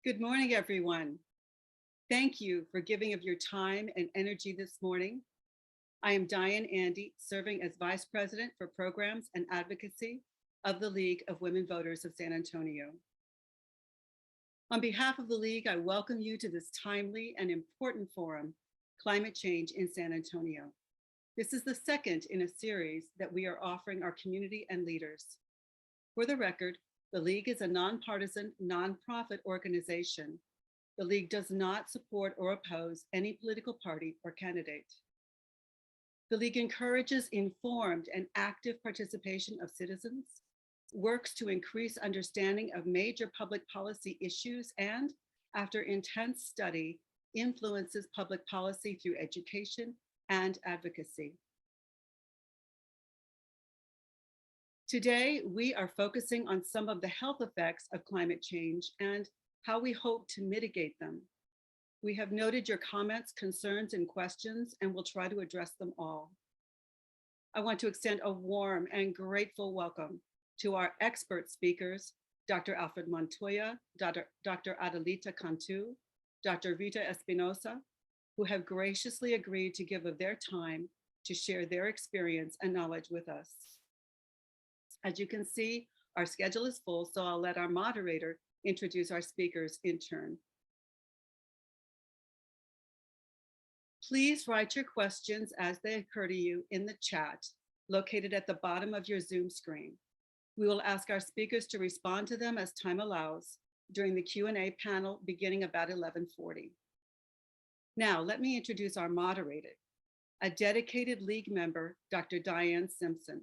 Good morning, everyone. Thank you for giving of your time and energy this morning. I am Diane Andy, serving as Vice President for Programs and Advocacy of the League of Women Voters of San Antonio. On behalf of the League, I welcome you to this timely and important forum, Climate Change in San Antonio. This is the second in a series that we are offering our community and leaders. For the record, the League is a nonpartisan, nonprofit organization. The League does not support or oppose any political party or candidate. The League encourages informed and active participation of citizens, works to increase understanding of major public policy issues, and, after intense study, influences public policy through education and advocacy. Today, we are focusing on some of the health effects of climate change and how we hope to mitigate them. We have noted your comments, concerns, and questions, and we'll try to address them all. I want to extend a warm and grateful welcome to our expert speakers, Dr. Alfred Montoya, Dr. Adelita Cantu, Dr. Rita Espinosa, who have graciously agreed to give of their time to share their experience and knowledge with us. As you can see, our schedule is full, so I'll let our moderator introduce our speakers in turn. Please write your questions as they occur to you in the chat located at the bottom of your Zoom screen. We will ask our speakers to respond to them as time allows during the Q&A panel beginning about 11:40. Now, let me introduce our moderator, a dedicated League member, Dr. Diane Simpson.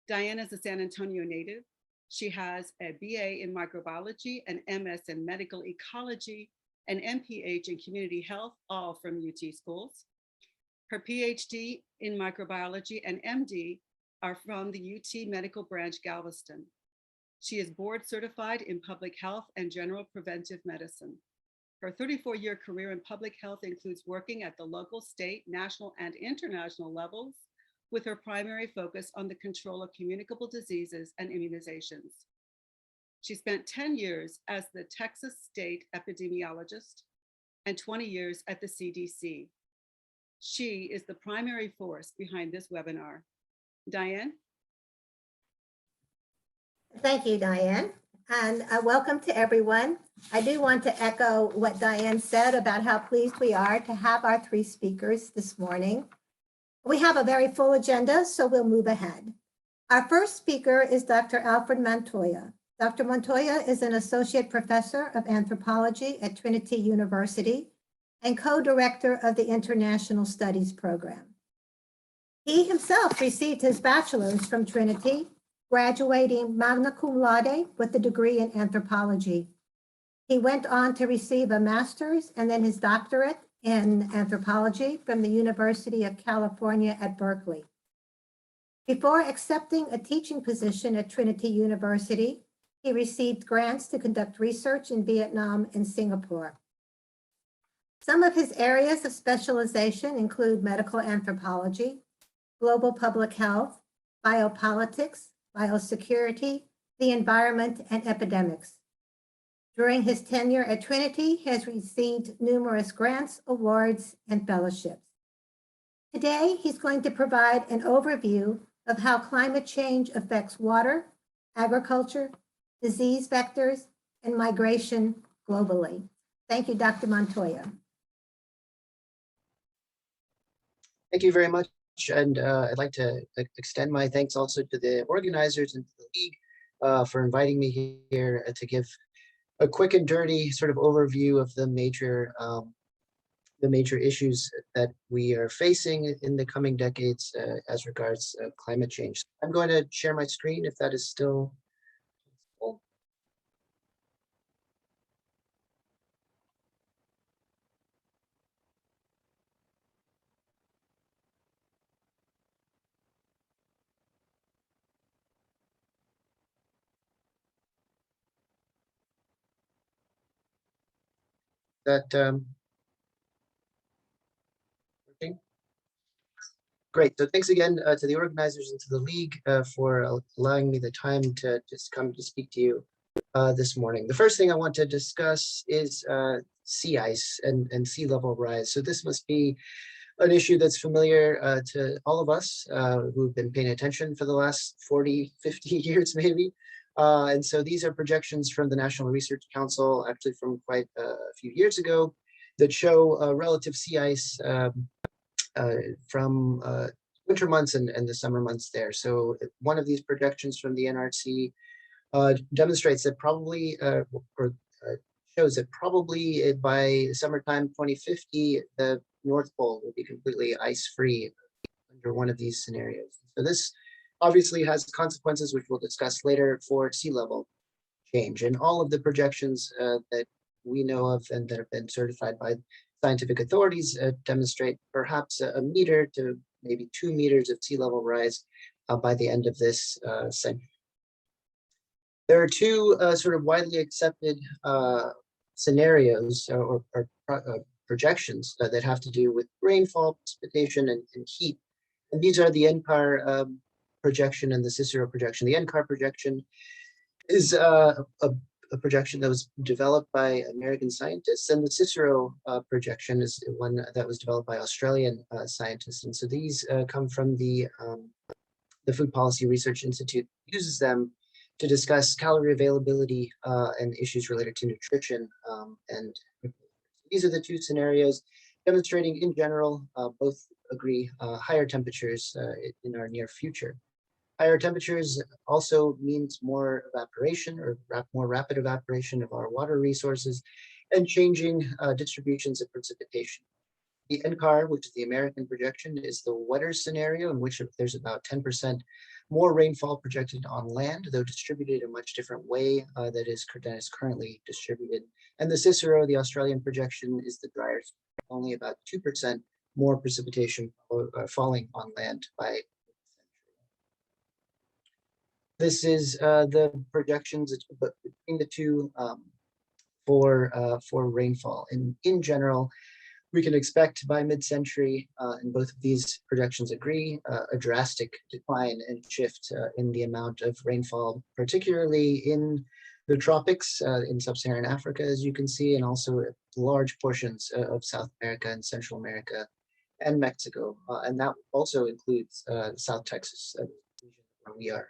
Diane is a San Antonio native. She has a BA in microbiology, an MS in medical ecology, an MPH in community health, all from UT schools. Her PhD in microbiology and MD are from the UT Medical Branch Galveston. She is board certified in public health and general preventive medicine. Her 34-year career in public health includes working at the local, state, national, and international levels, with her primary focus on the control of communicable diseases and immunizations. She spent 10 years as the Texas state epidemiologist and 20 years at the CDC. She is the primary force behind this webinar. Diane? Thank you, Diane, and welcome to everyone. I do want to echo what Diane said about how pleased we are to have our three speakers this morning. We have a very full agenda, so we'll move ahead. Our first speaker is Dr. Alfred Montoya. Dr. Montoya is an associate professor of anthropology at Trinity University and co-director of the International Studies program. He himself received his bachelor's from Trinity, graduating magna cum laude with a degree in anthropology. He went on to receive a master's and then his doctorate in anthropology from the University of California at Berkeley. Before accepting a teaching position at Trinity University, he received grants to conduct research in Vietnam and Singapore. Some of his areas of specialization include medical anthropology, global public health, biopolitics, biosecurity, the environment, and epidemics. During his tenure at Trinity, he has received numerous grants, awards, and fellowships. Today, he's going to provide an overview of how climate change affects water, agriculture, disease vectors, and migration globally. Thank you, Dr. Montoya. Thank you very much. And I'd like to extend my thanks also to the organizers and to the League for inviting me here to give a quick and dirty sort of overview of the major issues that we are facing in the coming decades as regards climate change. I'm going to share my screen if that is still possible. That working? Great. So thanks again to the organizers and to the League for allowing me the time to just come to speak to you this morning. The first thing I want to discuss is sea ice and sea level rise. So this must be an issue that's familiar to all of us who've been paying attention for the last 40, 50 years maybe. And so these are projections from the National Research Council, actually from quite a few years ago, that show relative sea ice from winter months and the summer months there. So one of these projections from the NRC demonstrates that probably, shows that probably by summertime 2050, the North Pole will be completely ice-free under one of these scenarios. So this obviously has consequences, which we'll discuss later, for sea level change. And all of the projections that we know of and that have been certified by scientific authorities demonstrate perhaps a meter to maybe 2 meters of sea level rise by the end of this century. There are two sort of widely accepted scenarios or projections that have to do with rainfall, precipitation, and heat. And these are the NCAR projection and the CICERO projection. The NCAR projection is a projection that was developed by American scientists, and the CICERO projection is one that was developed by Australian scientists. And so these come from the Food Policy Research Institute, uses them to discuss calorie availability and issues related to nutrition. And these are the two scenarios demonstrating in general, both agree, higher temperatures in our near future. Higher temperatures also means more evaporation or more rapid evaporation of our water resources and changing distributions of precipitation. The NCAR, which is the American projection, is the wetter scenario in which there's about 10% more rainfall projected on land, though distributed in a much different way that is currently distributed. And the CICERO, the Australian projection, is the drier, only about 2% more precipitation falling on land by. This is the projections between the two for rainfall. And in general, we can expect by mid-century, and both of these projections agree, a drastic decline and shift in the amount of rainfall, particularly in the tropics in sub-Saharan Africa, as you can see, and also large portions of South America and Central America and Mexico. And that also includes South Texas, where we are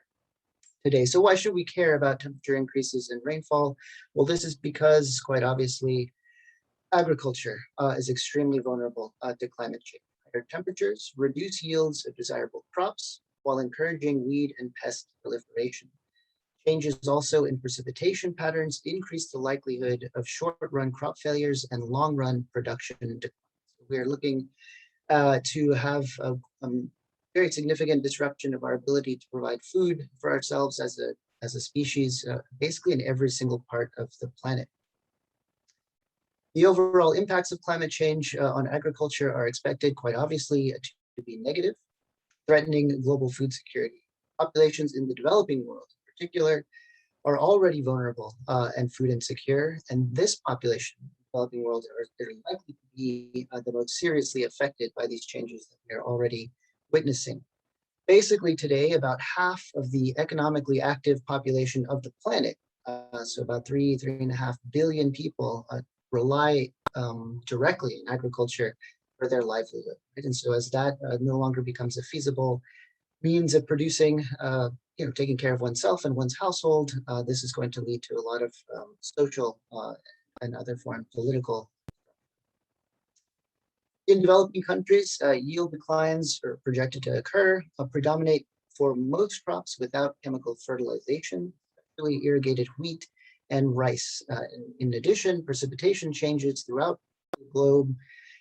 today. So why should we care about temperature increases and rainfall? Well, this is because, quite obviously, agriculture is extremely vulnerable to climate change. Higher temperatures reduce yields of desirable crops while encouraging weed and pest proliferation. Changes also in precipitation patterns increase the likelihood of short-run crop failures and long-run production declines. We are looking to have a very significant disruption of our ability to provide food for ourselves as a species, basically in every single part of the planet. The overall impacts of climate change on agriculture are expected, quite obviously, to be negative, threatening global food security. Populations in the developing world, in particular, are already vulnerable and food insecure, and this population, the developing world, are likely to be the most seriously affected by these changes that we are already witnessing. Basically, today, about half of the economically active population of the planet, so about 3.5 billion people, rely directly in agriculture for their livelihood. Right? And so as that no longer becomes a feasible means of producing, taking care of oneself and one's household, this is going to lead to a lot of social and other form political. In developing countries, yield declines are projected to occur, predominate for most crops without chemical fertilization, especially irrigated wheat and rice. In addition, precipitation changes throughout the globe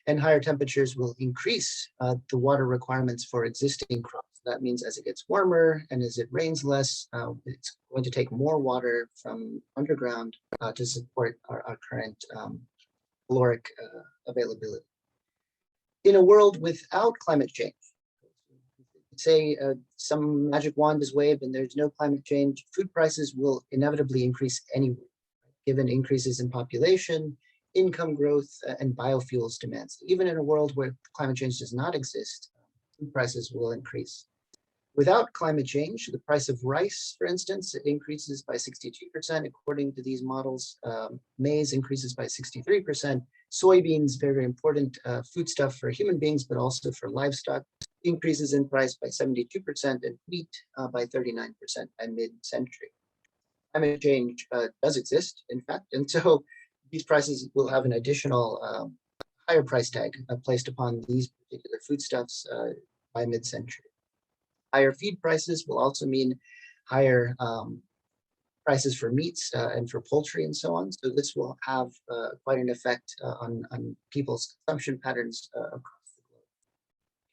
and higher temperatures will increase the water requirements for existing crops. That means as it gets warmer and as it rains less, it's going to take more water from underground to support our current caloric availability. In a world without climate change, say some magic wand is waved and there's no climate change, food prices will inevitably increase anyway, given increases in population, income growth, and biofuels demands. Even in a world where climate change does not exist, food prices will increase. Without climate change, the price of rice, for instance, increases by 62% according to these models. Maize increases by 63%. Soybeans, very, very important foodstuff for human beings, but also for livestock, increases in price by 72%, and wheat by 39% by mid-century. Climate change does exist, in fact, and so these prices will have an additional higher price tag placed upon these particular foodstuffs by mid-century. Higher feed prices will also mean higher prices for meats and for poultry and so on. So this will have quite an effect on people's consumption patterns across the globe.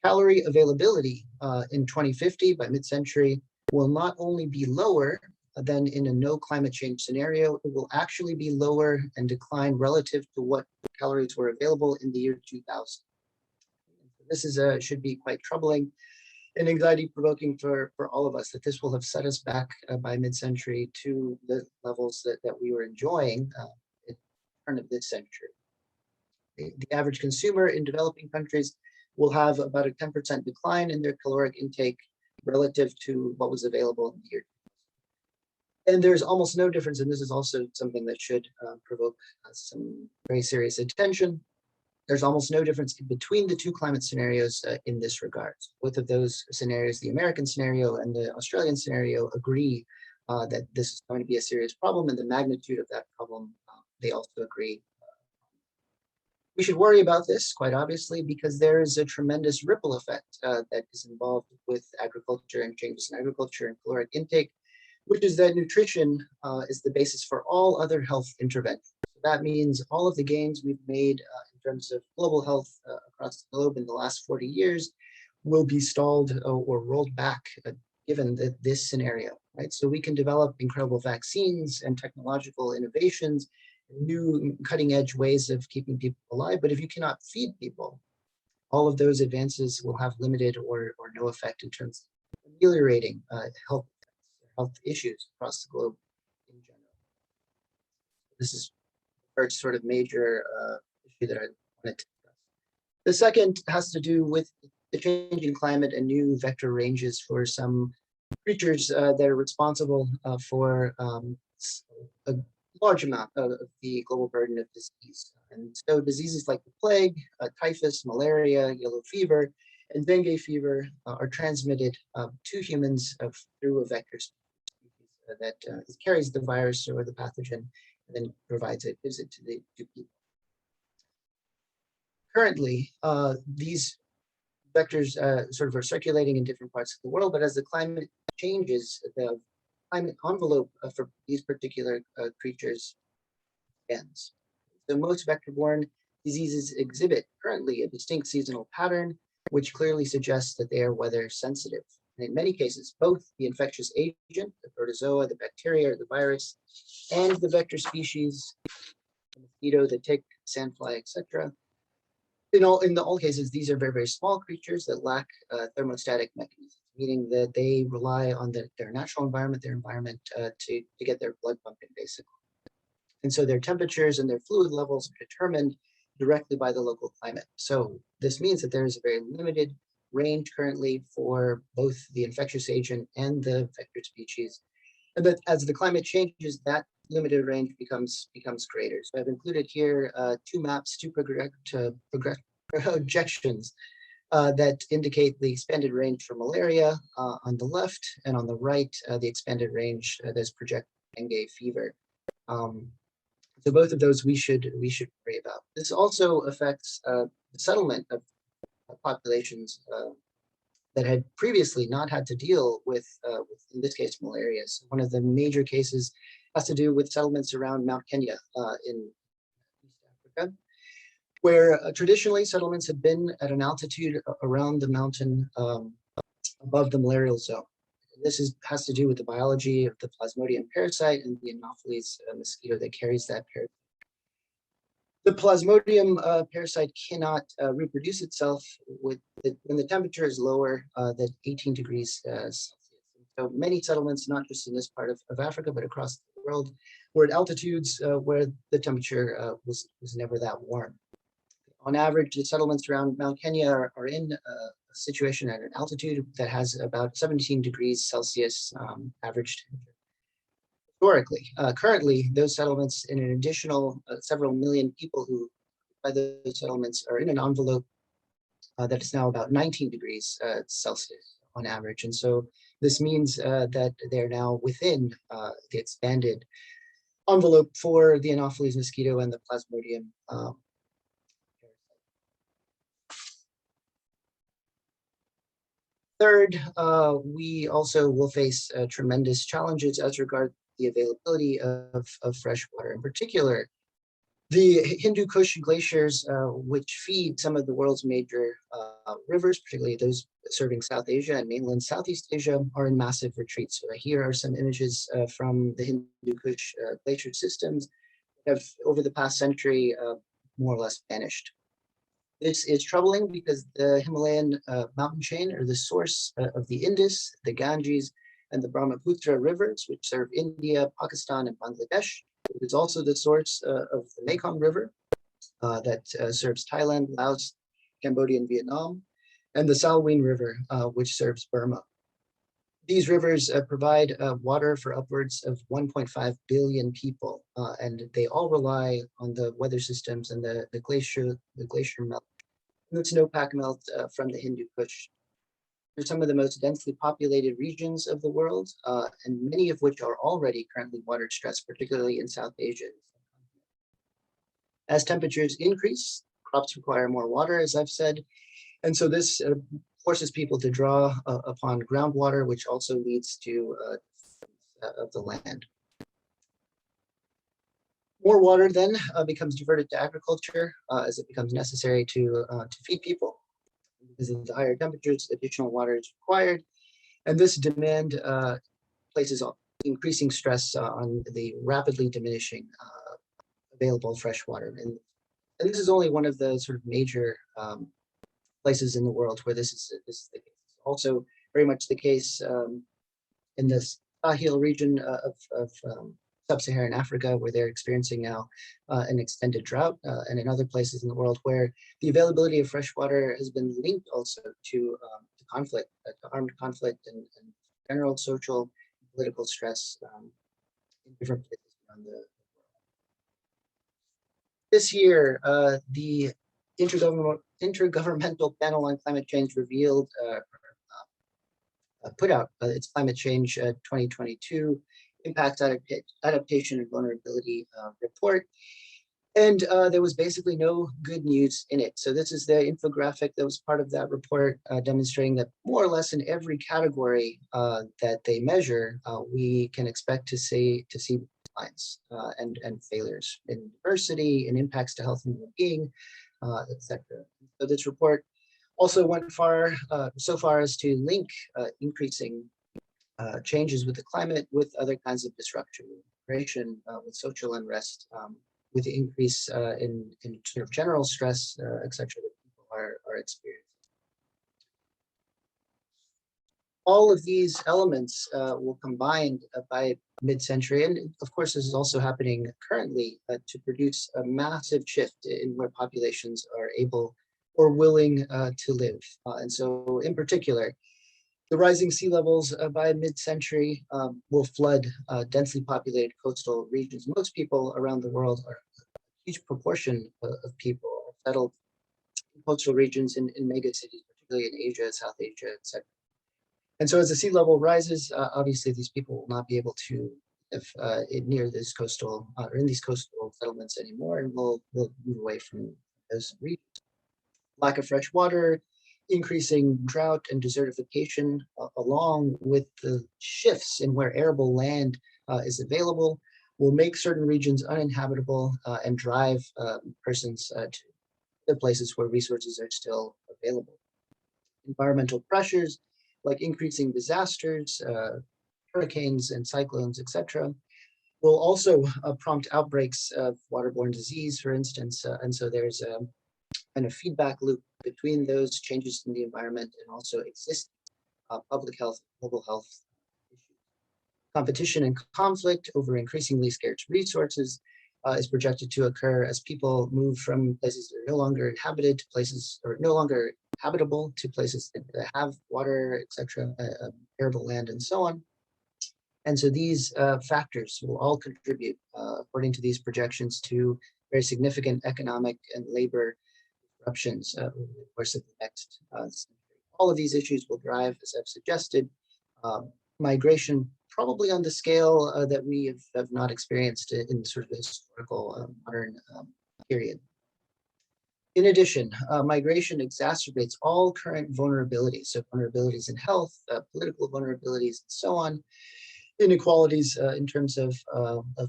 Calorie availability in 2050 by mid-century will not only be lower than in a no climate change scenario, it will actually be lower and decline relative to what calories were available in the year 2000. This is should be quite troubling and anxiety-provoking for all of us, that this will have set us back by mid-century to the levels that we were enjoying at the turn of this century. The average consumer in developing countries will have about a 10% decline in their caloric intake relative to what was available in the year. And there's almost no difference, and this is also something that should provoke some very serious attention. There's almost no difference between the two climate scenarios in this regard. Both of those scenarios, the American scenario and the Australian scenario, agree that this is going to be a serious problem, and the magnitude of that problem, they also agree. We should worry about this, quite obviously, because there is a tremendous ripple effect that is involved with agriculture and changes in agriculture and caloric intake, which is that nutrition is the basis for all other health interventions. That means all of the gains we've made in terms of global health across the globe in the last 40 years will be stalled or rolled back given this scenario, right? So we can develop incredible vaccines and technological innovations, new cutting edge ways of keeping people alive, but if you cannot feed people, all of those advances will have limited or no effect in terms of ameliorating health issues across the globe in general. This is first sort of major issue that I wanted to discuss. The second has to do with the changing climate and new vector ranges for some creatures that are responsible for a large amount of the global burden of disease. And so diseases like the plague, typhus, malaria, yellow fever, and dengue fever are transmitted to humans through a vector species that carries the virus or the pathogen, and then gives it to people. Currently, these vectors sort of are circulating in different parts of the world, but as the climate changes, the climate envelope for these particular creatures ends. So most vector-borne diseases exhibit currently a distinct seasonal pattern, which clearly suggests that they are weather sensitive. And in many cases, both the infectious agent, the protozoa, the bacteria, the virus, and the vector species, the mosquito, the tick, sandfly, etc. In all cases, these are very, very small creatures that lack thermostatic mechanisms, meaning that they rely on their natural environment, their environment to get their blood pumping, basically. And so their temperatures and their fluid levels are determined directly by the local climate. So this means that there is a very limited range currently for both the infectious agent and the vector species. And that as the climate changes, that limited range becomes greater. So I've included here two maps, two projections that indicate the expanded range for malaria on the left, and on the right, the expanded range that's projected dengue fever. So both of those we should worry about. This also affects the settlement of populations that had previously not had to deal with in this case, malaria. So one of the major cases has to do with settlements around Mount Kenya in East Africa, where traditionally settlements had been at an altitude around the mountain above the malarial zone. This has to do with the biology of the Plasmodium parasite and the Anopheles mosquito that carries that parasite. The Plasmodium parasite cannot reproduce itself when the temperature is lower than 18 degrees Celsius. So many settlements, not just in this part of Africa, but across the world, were at altitudes where the temperature was never that warm. On average, the settlements around Mount Kenya are in a situation at an altitude that has about 17 degrees Celsius average temperature. Historically, currently, those settlements and an additional several million people who by those settlements are in an envelope that is now about 19 degrees Celsius on average. And so this means that they're now within the expanded envelope for the Anopheles mosquito and the Plasmodium. Third, we also will face tremendous challenges as regards the availability of fresh water. In particular, the Hindu Kush glaciers, which feed some of the world's major rivers, particularly those serving South Asia and mainland Southeast Asia, are in massive retreat. So here are some images from the Hindu Kush glacier systems that have, over the past century, more or less vanished. This is troubling because the Himalayan mountain chain are the source of the Indus, the Ganges, and the Brahmaputra rivers, which serve India, Pakistan, and Bangladesh. It is also the source of the Mekong River that serves Thailand, Laos, Cambodia, and Vietnam, and the Salween River, which serves Burma. These rivers provide water for upwards of 1.5 billion people, and they all rely on the weather systems and the glacier melt, and the snowpack melt from the Hindu Kush. They're some of the most densely populated regions of the world, and many of which are already currently water stressed, particularly in South Asia. As temperatures increase, crops require more water, as I've said, and so this forces people to draw upon groundwater, which also leads to of the land. More water then becomes diverted to agriculture as it becomes necessary to feed people. Because of the higher temperatures, additional water is required, and this demand places increasing stress on the rapidly diminishing available fresh water. And this is only one of the sort of major places in the world where this is the case. Also very much the case in the Sahel region of sub-Saharan Africa, where they're experiencing now an extended drought, and in other places in the world where the availability of fresh water has been linked also to conflict, to armed conflict and general social and political stress in different places around the world. This year, the Intergovernmental Panel on Climate Change revealed, put out its Climate Change 2022 Impact Adaptation and Vulnerability report. And there was basically no good news in it. So this is the infographic that was part of that report, demonstrating that more or less in every category that they measure, we can expect to see declines and failures in diversity and impacts to health and well-being, etc. So this report also went so far as to link increasing changes with the climate with other kinds of disruption, migration, with social unrest, with the increase in sort of general stress, etc. that people are experiencing. All of these elements will combine by mid-century, and of course this is also happening currently, to produce a massive shift in where populations are able or willing to live. And so in particular, the rising sea levels by mid-century will flood densely populated coastal regions. Most people around the world, a huge proportion of people are settled in coastal regions in mega cities, particularly in Asia, South Asia, etc. And so as the sea level rises, obviously these people will not be able to live near this coastal or in these coastal settlements anymore, and will move away from those regions. Lack of fresh water, increasing drought and desertification, along with the shifts in where arable land is available, will make certain regions uninhabitable and drive persons to the places where resources are still available. Environmental pressures like increasing disasters, hurricanes and cyclones, etc., will also prompt outbreaks of waterborne disease, for instance. And so there's a kind of feedback loop between those changes in the environment and also existing public health, global health issues. Competition and conflict over increasingly scarce resources is projected to occur as people move from places that are no longer inhabited to places, or no longer habitable, to places that have water, etc., arable land, and so on. And so these factors will all contribute, according to these projections, to very significant economic and labor disruptions over the course of the next century. All of these issues will drive, as I've suggested, migration, probably on the scale that we have not experienced in sort of the historical modern period. In addition, migration exacerbates all current vulnerabilities, so vulnerabilities in health, political vulnerabilities, and so on, inequalities in terms of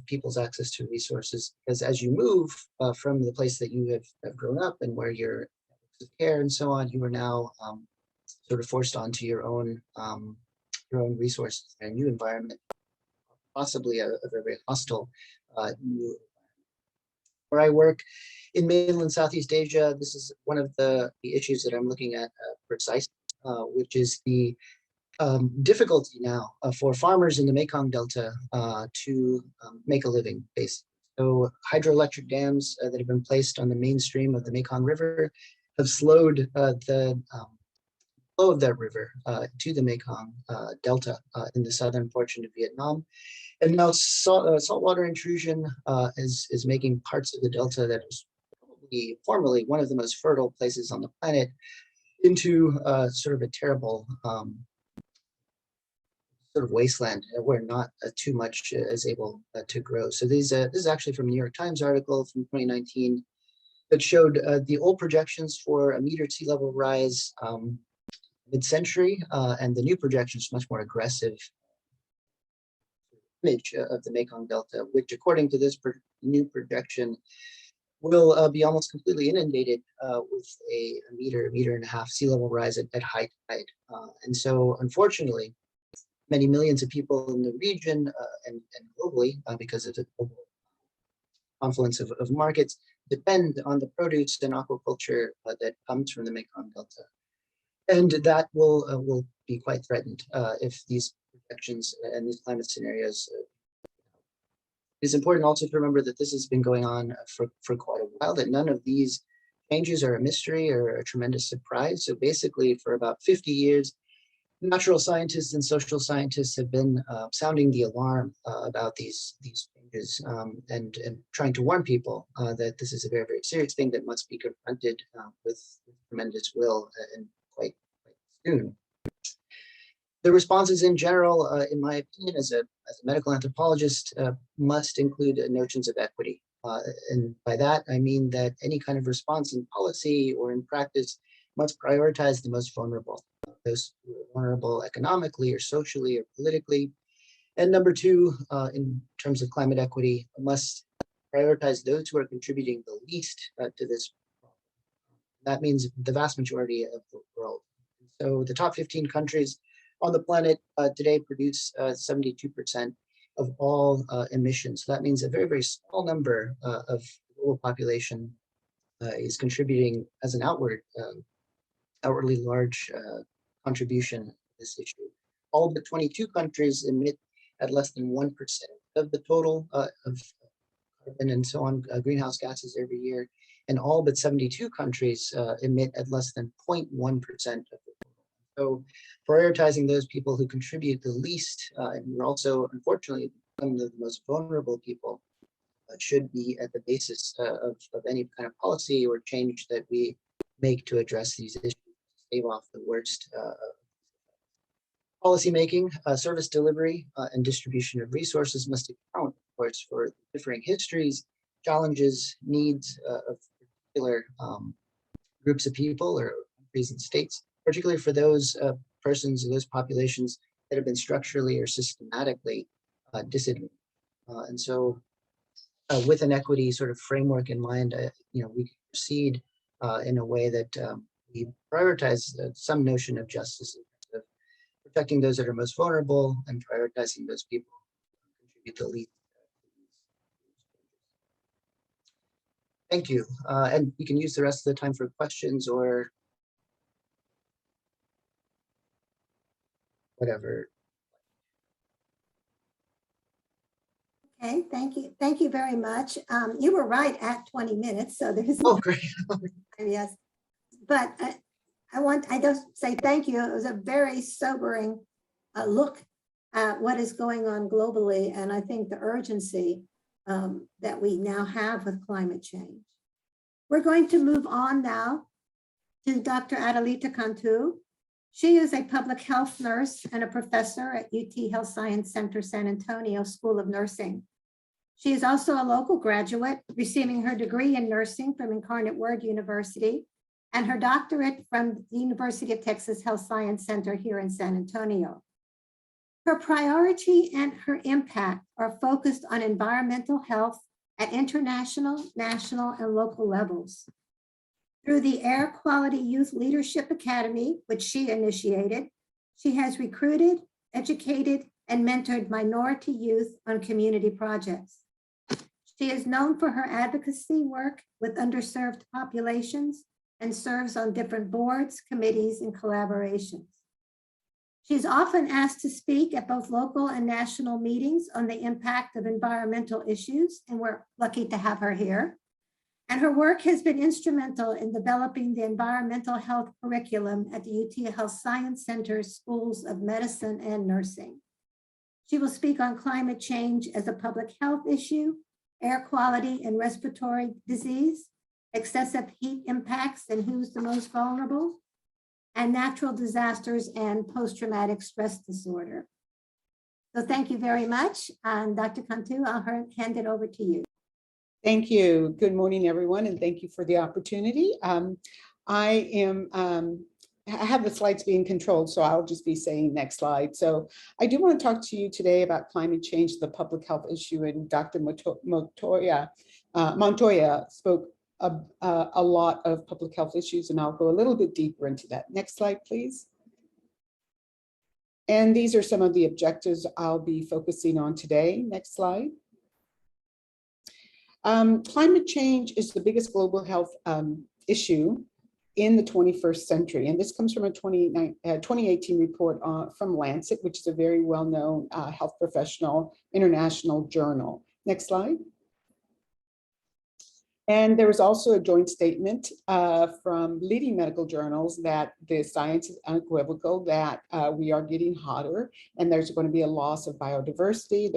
people's access to resources, because as you move from the place that you have grown up and where your care and so on, you are now sort of forced onto your own resources and a new environment, possibly a very hostile new. Where I work in mainland Southeast Asia, this is one of the issues that I'm looking at precisely, which is the difficulty now for farmers in the Mekong Delta to make a living, basically. So hydroelectric dams that have been placed on the mainstream of the Mekong River have slowed the flow of that river to the Mekong Delta in the southern portion of Vietnam. And now saltwater intrusion is making parts of the Delta that was probably formerly one of the most fertile places on the planet into sort of a terrible sort of wasteland where not too much is able to grow. So this is actually from a New York Times article from 2019 that showed the old projections for a meter sea level rise mid-century, and the new projections much more aggressive image of the Mekong Delta, which according to this new projection will be almost completely inundated with a meter and a half sea level rise at high tide. And so unfortunately, many millions of people in the region and globally, because of the global confluence of markets, depend on the produce and aquaculture that comes from the Mekong Delta. And that will be quite threatened if these projections and these climate scenarios. It's important also to remember that this has been going on for quite a while, that none of these changes are a mystery or a tremendous surprise. So basically, for about 50 years, natural scientists and social scientists have been sounding the alarm about these changes and trying to warn people that this is a very, very serious thing that must be confronted with tremendous will and quite soon. The responses in general, in my opinion, as a medical anthropologist, must include notions of equity. And by that, I mean that any kind of response in policy or in practice must prioritize the most vulnerable, those who are vulnerable economically or socially or politically. And number two, in terms of climate equity, must prioritize those who are contributing the least to this problem. That means the vast majority of the world. So the top 15 countries on the planet today produce 72% of all emissions. So that means a very, very small number of the global population is contributing as an outwardly large contribution to this issue. All but 22 countries emit at less than 1% of the total of carbon and so on, greenhouse gases every year. And all but 72 countries emit at less than 0.1% of the total. So prioritizing those people who contribute the least, and we're also, unfortunately, some of the most vulnerable people, should be at the basis of any kind of policy or change that we make to address these issues, stave off the worst policy making, service delivery, and distribution of resources must account, of course, for differing histories, challenges, needs of particular groups of people or countries and states, particularly for those persons or those populations that have been structurally or systematically disadvantaged. And so with an equity sort of framework in mind, we can proceed in a way that we prioritize some notion of justice, of protecting those that are most vulnerable and prioritizing those people who contribute the least. Thank you. And we can use the rest of the time for questions or whatever. Okay, thank you. Thank you very much. You were right at 20 minutes, so there's, Oh, great. yes. But I just say thank you. It was a very sobering look at what is going on globally. And I think the urgency that we now have with climate change. We're going to move on now to Dr. Adelita Cantu. She is a public health nurse and a professor at UT Health Science Center, San Antonio School of Nursing. She is also a local graduate, receiving her degree in nursing from Incarnate Word University and her doctorate from the University of Texas Health Science Center here in San Antonio. Her priority and her impact are focused on environmental health at international, national, and local levels. Through the Air Quality Youth Leadership Academy, which she initiated, she has recruited, educated, and mentored minority youth on community projects. She is known for her advocacy work with underserved populations and serves on different boards, committees, and collaborations. She's often asked to speak at both local and national meetings on the impact of environmental issues, and we're lucky to have her here. And her work has been instrumental in developing the environmental health curriculum at the UT Health Science Center Schools of Medicine and Nursing. She will speak on climate change as a public health issue, air quality and respiratory disease, excessive heat impacts and who's the most vulnerable, and natural disasters and post-traumatic stress disorder. So thank you very much. And Dr. Cantu, I'll hand it over to you. Thank you. Good morning, everyone, and thank you for the opportunity. I have the slides being controlled, so I'll just be saying next slide. So I do want to talk to you today about climate change, the public health issue, and Dr. Montoya spoke a lot of public health issues, and I'll go a little bit deeper into that. Next slide, please. And these are some of the objectives I'll be focusing on today. Next slide. Climate change is the biggest global health issue in the 21st century. And this comes from a 2018 report from Lancet, which is a very well-known health professional international journal. Next slide. And there was also a joint statement from leading medical journals that the science is unequivocal that we are getting hotter and there's going to be a loss of biodiversity.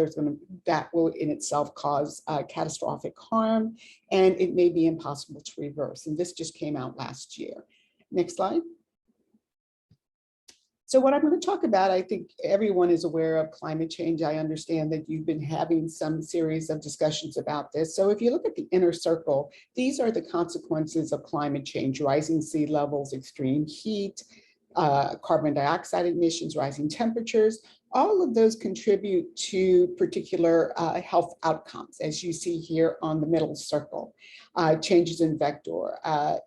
That will in itself cause catastrophic harm, and it may be impossible to reverse. And this just came out last year. Next slide. So what I'm going to talk about, I think everyone is aware of climate change. I understand that you've been having some series of discussions about this. So if you look at the inner circle, these are the consequences of climate change: rising sea levels, extreme heat, carbon dioxide emissions, rising temperatures. All of those contribute to particular health outcomes, as you see here on the middle circle. Changes in vector,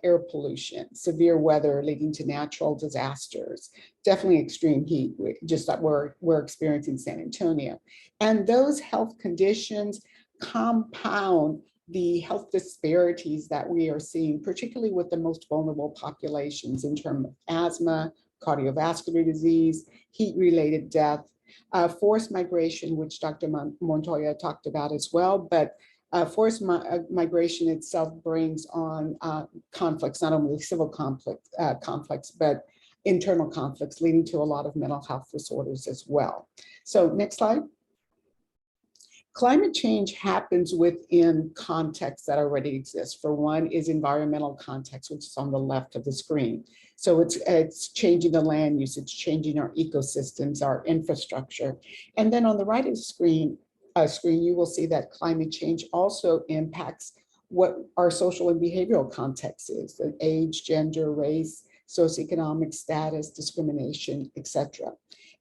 air pollution, severe weather leading to natural disasters, definitely extreme heat, just that we're experiencing in San Antonio. And those health conditions compound the health disparities that we are seeing, particularly with the most vulnerable populations in terms of asthma, cardiovascular disease, heat-related death, forced migration, which Dr. Montoya talked about as well, but forced migration itself brings on conflicts, not only civil conflicts, but internal conflicts, leading to a lot of mental health disorders as well. So next slide. Climate change happens within contexts that already exist. For one is environmental context, which is on the left of the screen. So it's changing the land use, it's changing our ecosystems, our infrastructure. And then on the right of the screen, you will see that climate change also impacts what our social and behavioral context is: the age, gender, race, socioeconomic status, discrimination, etc.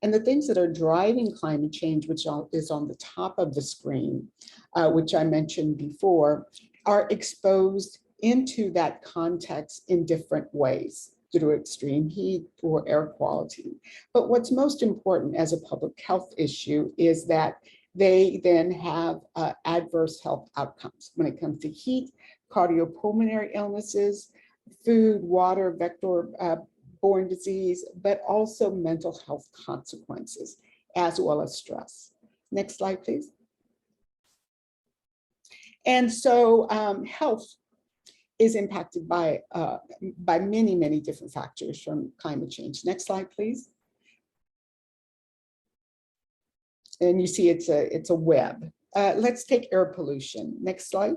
And the things that are driving climate change, which is on the top of the screen, which I mentioned before, are exposed into that context in different ways, due to extreme heat or air quality. But what's most important as a public health issue is that they then have adverse health outcomes when it comes to heat, cardiopulmonary illnesses, food, water, vector-borne disease, but also mental health consequences, as well as stress. Next slide, please. And so health is impacted by many, many different factors from climate change. Next slide, please. And you see it's a web. Let's take air pollution. Next slide.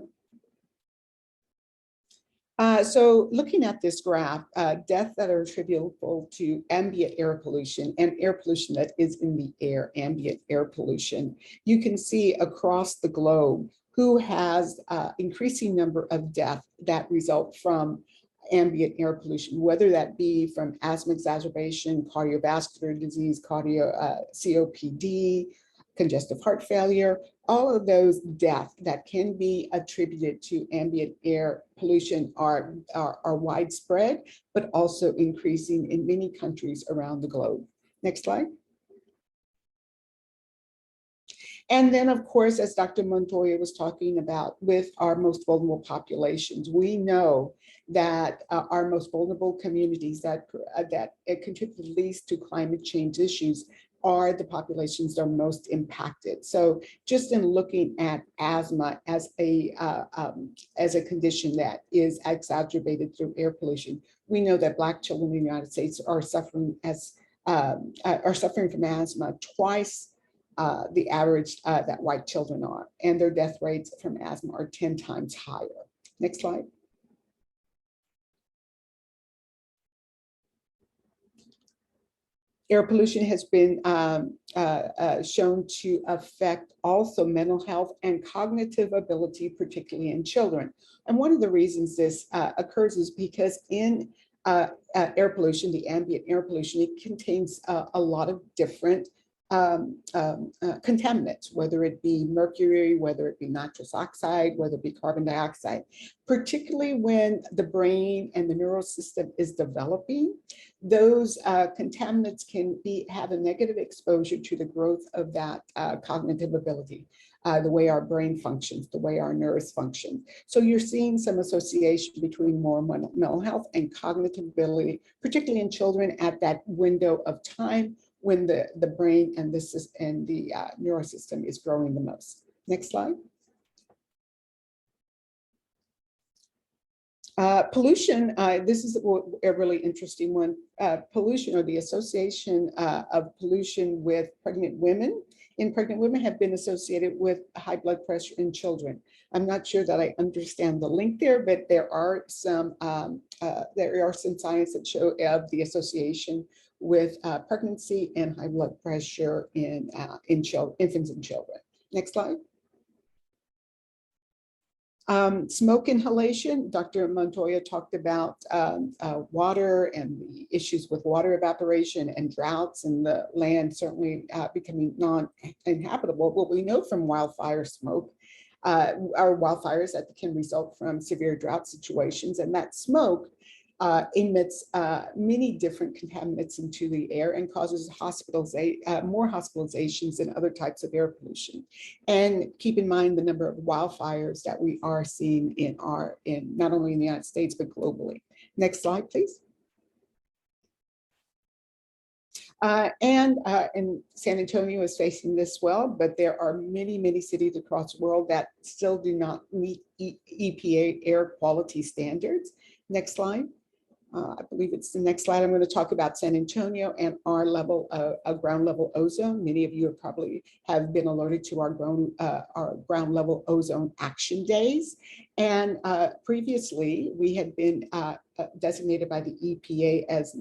So looking at this graph, deaths that are attributable to ambient air pollution and air pollution that is in the air, ambient air pollution, you can see across the globe who has increasing number of deaths that result from ambient air pollution, whether that be from asthma exacerbation, cardiovascular disease, COPD, congestive heart failure, all of those deaths that can be attributed to ambient air pollution are widespread, but also increasing in many countries around the globe. Next slide. And then, of course, as Dr. Montoya was talking about, with our most vulnerable populations, we know that our most vulnerable communities that contribute least to climate change issues are the populations that are most impacted. So just in looking at asthma as a condition that is exacerbated through air pollution, we know that Black children in the United States are suffering from asthma twice the average that white children are, and their death rates from asthma are 10 times higher. Next slide. Air pollution has been shown to affect also mental health and cognitive ability, particularly in children. And one of the reasons this occurs is because in air pollution, the ambient air pollution, it contains a lot of different contaminants, whether it be mercury, whether it be nitrous oxide, whether it be carbon dioxide, particularly when the brain and the neural system is developing. Those contaminants can have a negative exposure to the growth of that cognitive ability, the way our brain functions, the way our nerves function. So you're seeing some association between more mental health and cognitive ability, particularly in children at that window of time when the brain and the neural system is growing the most. Next slide. Pollution, this is a really interesting one. Pollution, or the association of pollution with pregnant women. In pregnant women have been associated with high blood pressure in children. I'm not sure that I understand the link there, but there are some science that show of the association with pregnancy and high blood pressure in infants and children. Next slide. Smoke inhalation, Dr. Montoya talked about water and the issues with water evaporation and droughts and the land certainly becoming non-inhabitable. What we know from wildfire smoke are wildfires that can result from severe drought situations, and that smoke emits many different contaminants into the air and causes more hospitalizations than other types of air pollution. And keep in mind the number of wildfires that we are seeing in not only in the United States, but globally. Next slide, please. And San Antonio is facing this well, but there are many, many cities across the world that still do not meet EPA air quality standards. Next slide. I believe it's the next slide. I'm going to talk about San Antonio and our level of ground level ozone. Many of you have been alerted to our ground level ozone action days. And previously, we had been designated by the EPA as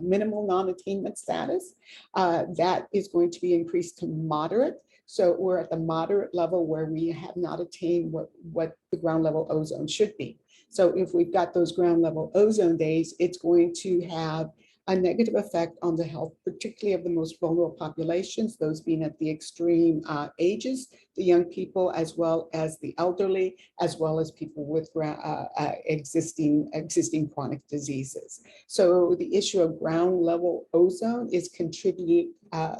minimal non-attainment status. That is going to be increased to moderate. So we're at the moderate level where we have not attained what the ground level ozone should be. So if we've got those ground level ozone days, it's going to have a negative effect on the health, particularly of the most vulnerable populations, those being at the extreme ages, the young people, as well as the elderly, as well as people with existing chronic diseases. So the issue of ground level ozone is contributed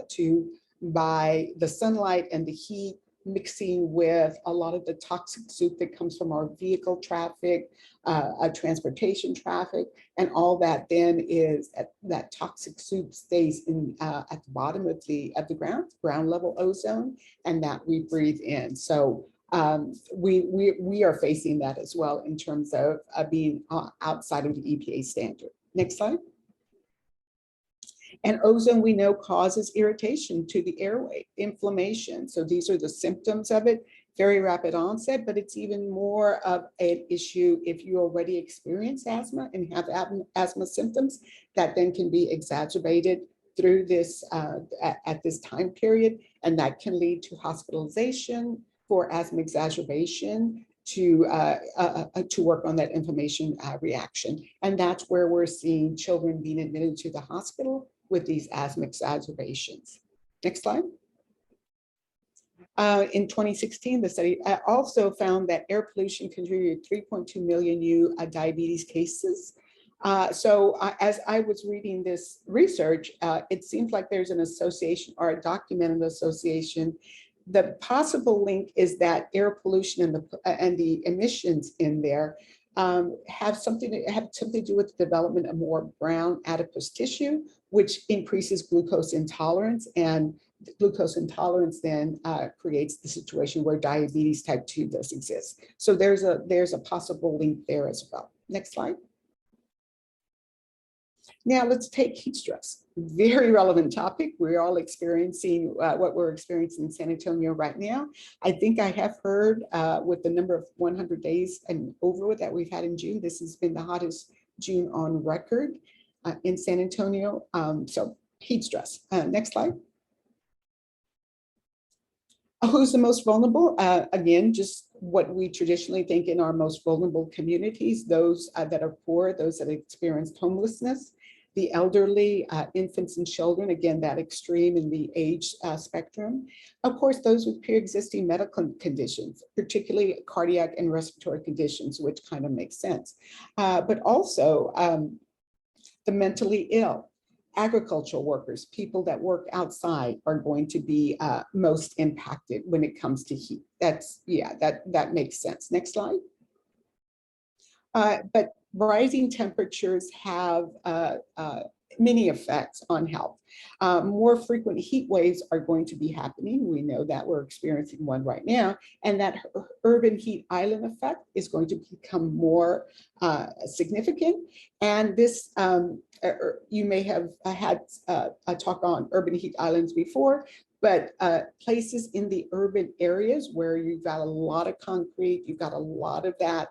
to by the sunlight and the heat mixing with a lot of the toxic soup that comes from our vehicle traffic, transportation traffic, and all that then is that toxic soup stays at the bottom of the ground level ozone, and that we breathe in. So we are facing that as well in terms of being outside of the EPA standard. Next slide. And ozone, we know, causes irritation to the airway, inflammation. So these are the symptoms of it, very rapid onset, but it's even more of an issue if you already experience asthma and have asthma symptoms that then can be exacerbated through this at this time period. And that can lead to hospitalization for asthma exacerbation to work on that inflammation reaction. And that's where we're seeing children being admitted to the hospital with these asthma exacerbations. Next slide. In 2016, the study also found that air pollution contributed 3.2 million new diabetes cases. As I was reading this research, it seems like there's an association or a documented association. The possible link is that air pollution and the emissions in there have something to do with the development of more brown adipose tissue, which increases glucose intolerance, and glucose intolerance then creates the situation where diabetes type 2 does exist. So there's a possible link there as well. Next slide. Now let's take heat stress. Very relevant topic. We're all experiencing what we're experiencing in San Antonio right now. I think I have heard with the number of 100 days and over that we've had in June, this has been the hottest June on record in San Antonio. So heat stress. Next slide. Who's the most vulnerable? Again, just what we traditionally think in our most vulnerable communities, those that are poor, those that experienced homelessness, the elderly, infants and children, again, that extreme in the age spectrum. Of course, those with pre-existing medical conditions, particularly cardiac and respiratory conditions, which kind of makes sense. But also the mentally ill. Agricultural workers, people that work outside are going to be most impacted when it comes to heat. That makes sense. Next slide. But rising temperatures have many effects on health. More frequent heat waves are going to be happening. We know that we're experiencing one right now, and that urban heat island effect is going to become more significant. And this, you may have had a talk on urban heat islands before, but places in the urban areas where you've got a lot of concrete, you've got a lot of that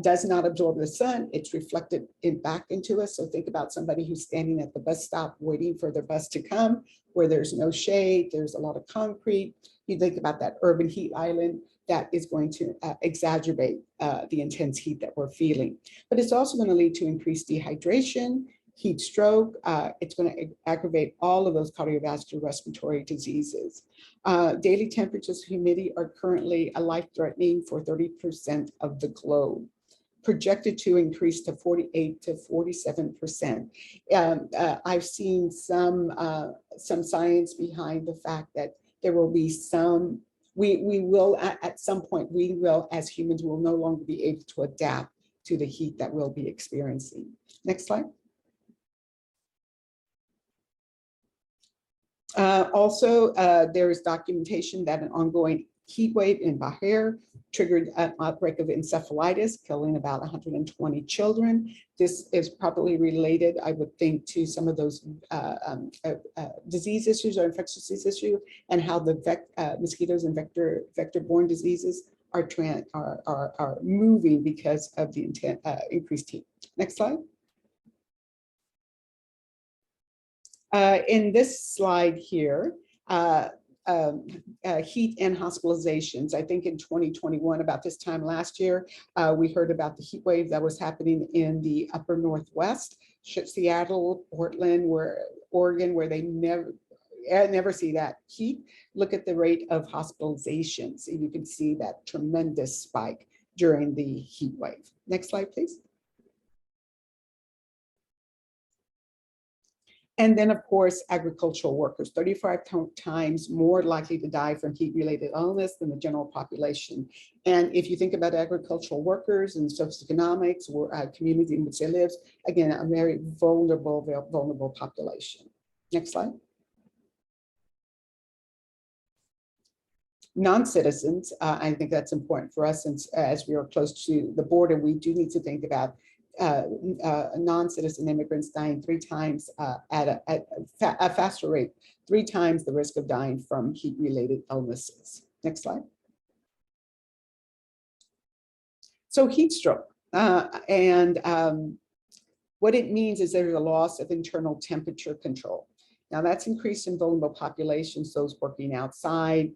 does not absorb the sun, it's reflected back into us. So think about somebody who's standing at the bus stop waiting for their bus to come, where there's no shade, there's a lot of concrete. You think about that urban heat island that is going to exacerbate the intense heat that we're feeling. But it's also going to lead to increased dehydration, heat stroke. It's going to aggravate all of those cardiovascular respiratory diseases. Daily temperatures, humidity are currently life-threatening for 30% of the globe, projected to increase to 48 to 47%. I've seen some science behind the fact that there will be some, we will at some point, we will as humans will no longer be able to adapt to the heat that we'll be experiencing. Next slide. Also, there is documentation that an ongoing heat wave in Bahia triggered an outbreak of encephalitis, killing about 120 children. This is probably related, I would think, to some of those disease issues or infectious disease issues, and how the mosquitoes and vector-borne diseases are moving because of the increased heat. Next slide. In this slide here, heat and hospitalizations. I think in 2021, about this time last year, we heard about the heat wave that was happening in the upper Northwest, Seattle, Portland, Oregon, where they never see that heat. Look at the rate of hospitalizations, and you can see that tremendous spike during the heat wave. Next slide, please. And then, of course, agricultural workers, 35 times more likely to die from heat-related illness than the general population. And if you think about agricultural workers and socioeconomics or community in which they live, again, a very vulnerable population. Next slide. Non-citizens, I think that's important for us since as we are close to the border, we do need to think about non-citizen immigrants dying 3 times at a faster rate, 3 times the risk of dying from heat-related illnesses. Next slide. So heat stroke, what it means is there's a loss of internal temperature control. Now that's increased in vulnerable populations, those working outside,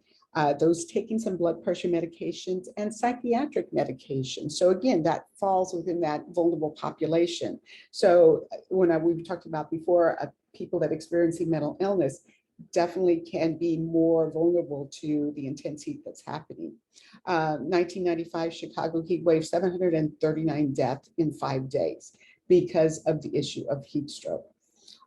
those taking some blood pressure medications and psychiatric medications. So again, that falls within that vulnerable population. So when we talked about before, people that experiencing mental illness definitely can be more vulnerable to the intense heat that's happening. 1995 Chicago heat wave, 739 deaths in 5 days because of the issue of heat stroke.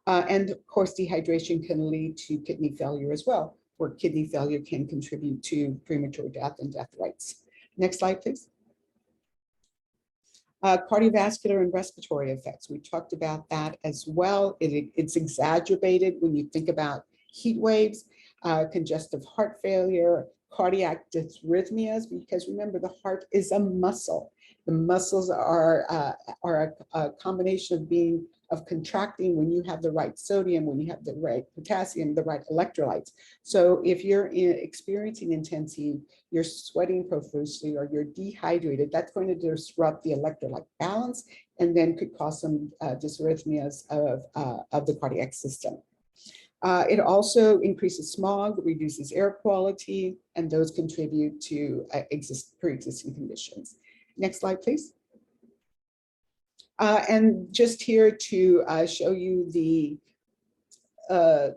And of course, dehydration can lead to kidney failure as well, where kidney failure can contribute to premature death and death rates. Next slide, please. Cardiovascular and respiratory effects. We talked about that as well. It's exacerbated when you think about heat waves, congestive heart failure, cardiac dysrhythmias, because remember, the heart is a muscle. The muscles are a combination of contracting when you have the right sodium, when you have the right potassium, the right electrolytes. So if you're experiencing intense heat, you're sweating profusely or you're dehydrated, that's going to disrupt the electrolyte balance and then could cause some dysrhythmias of the cardiac system. It also increases smog, reduces air quality, and those contribute to pre-existing conditions. Next slide, please. And just here to show you not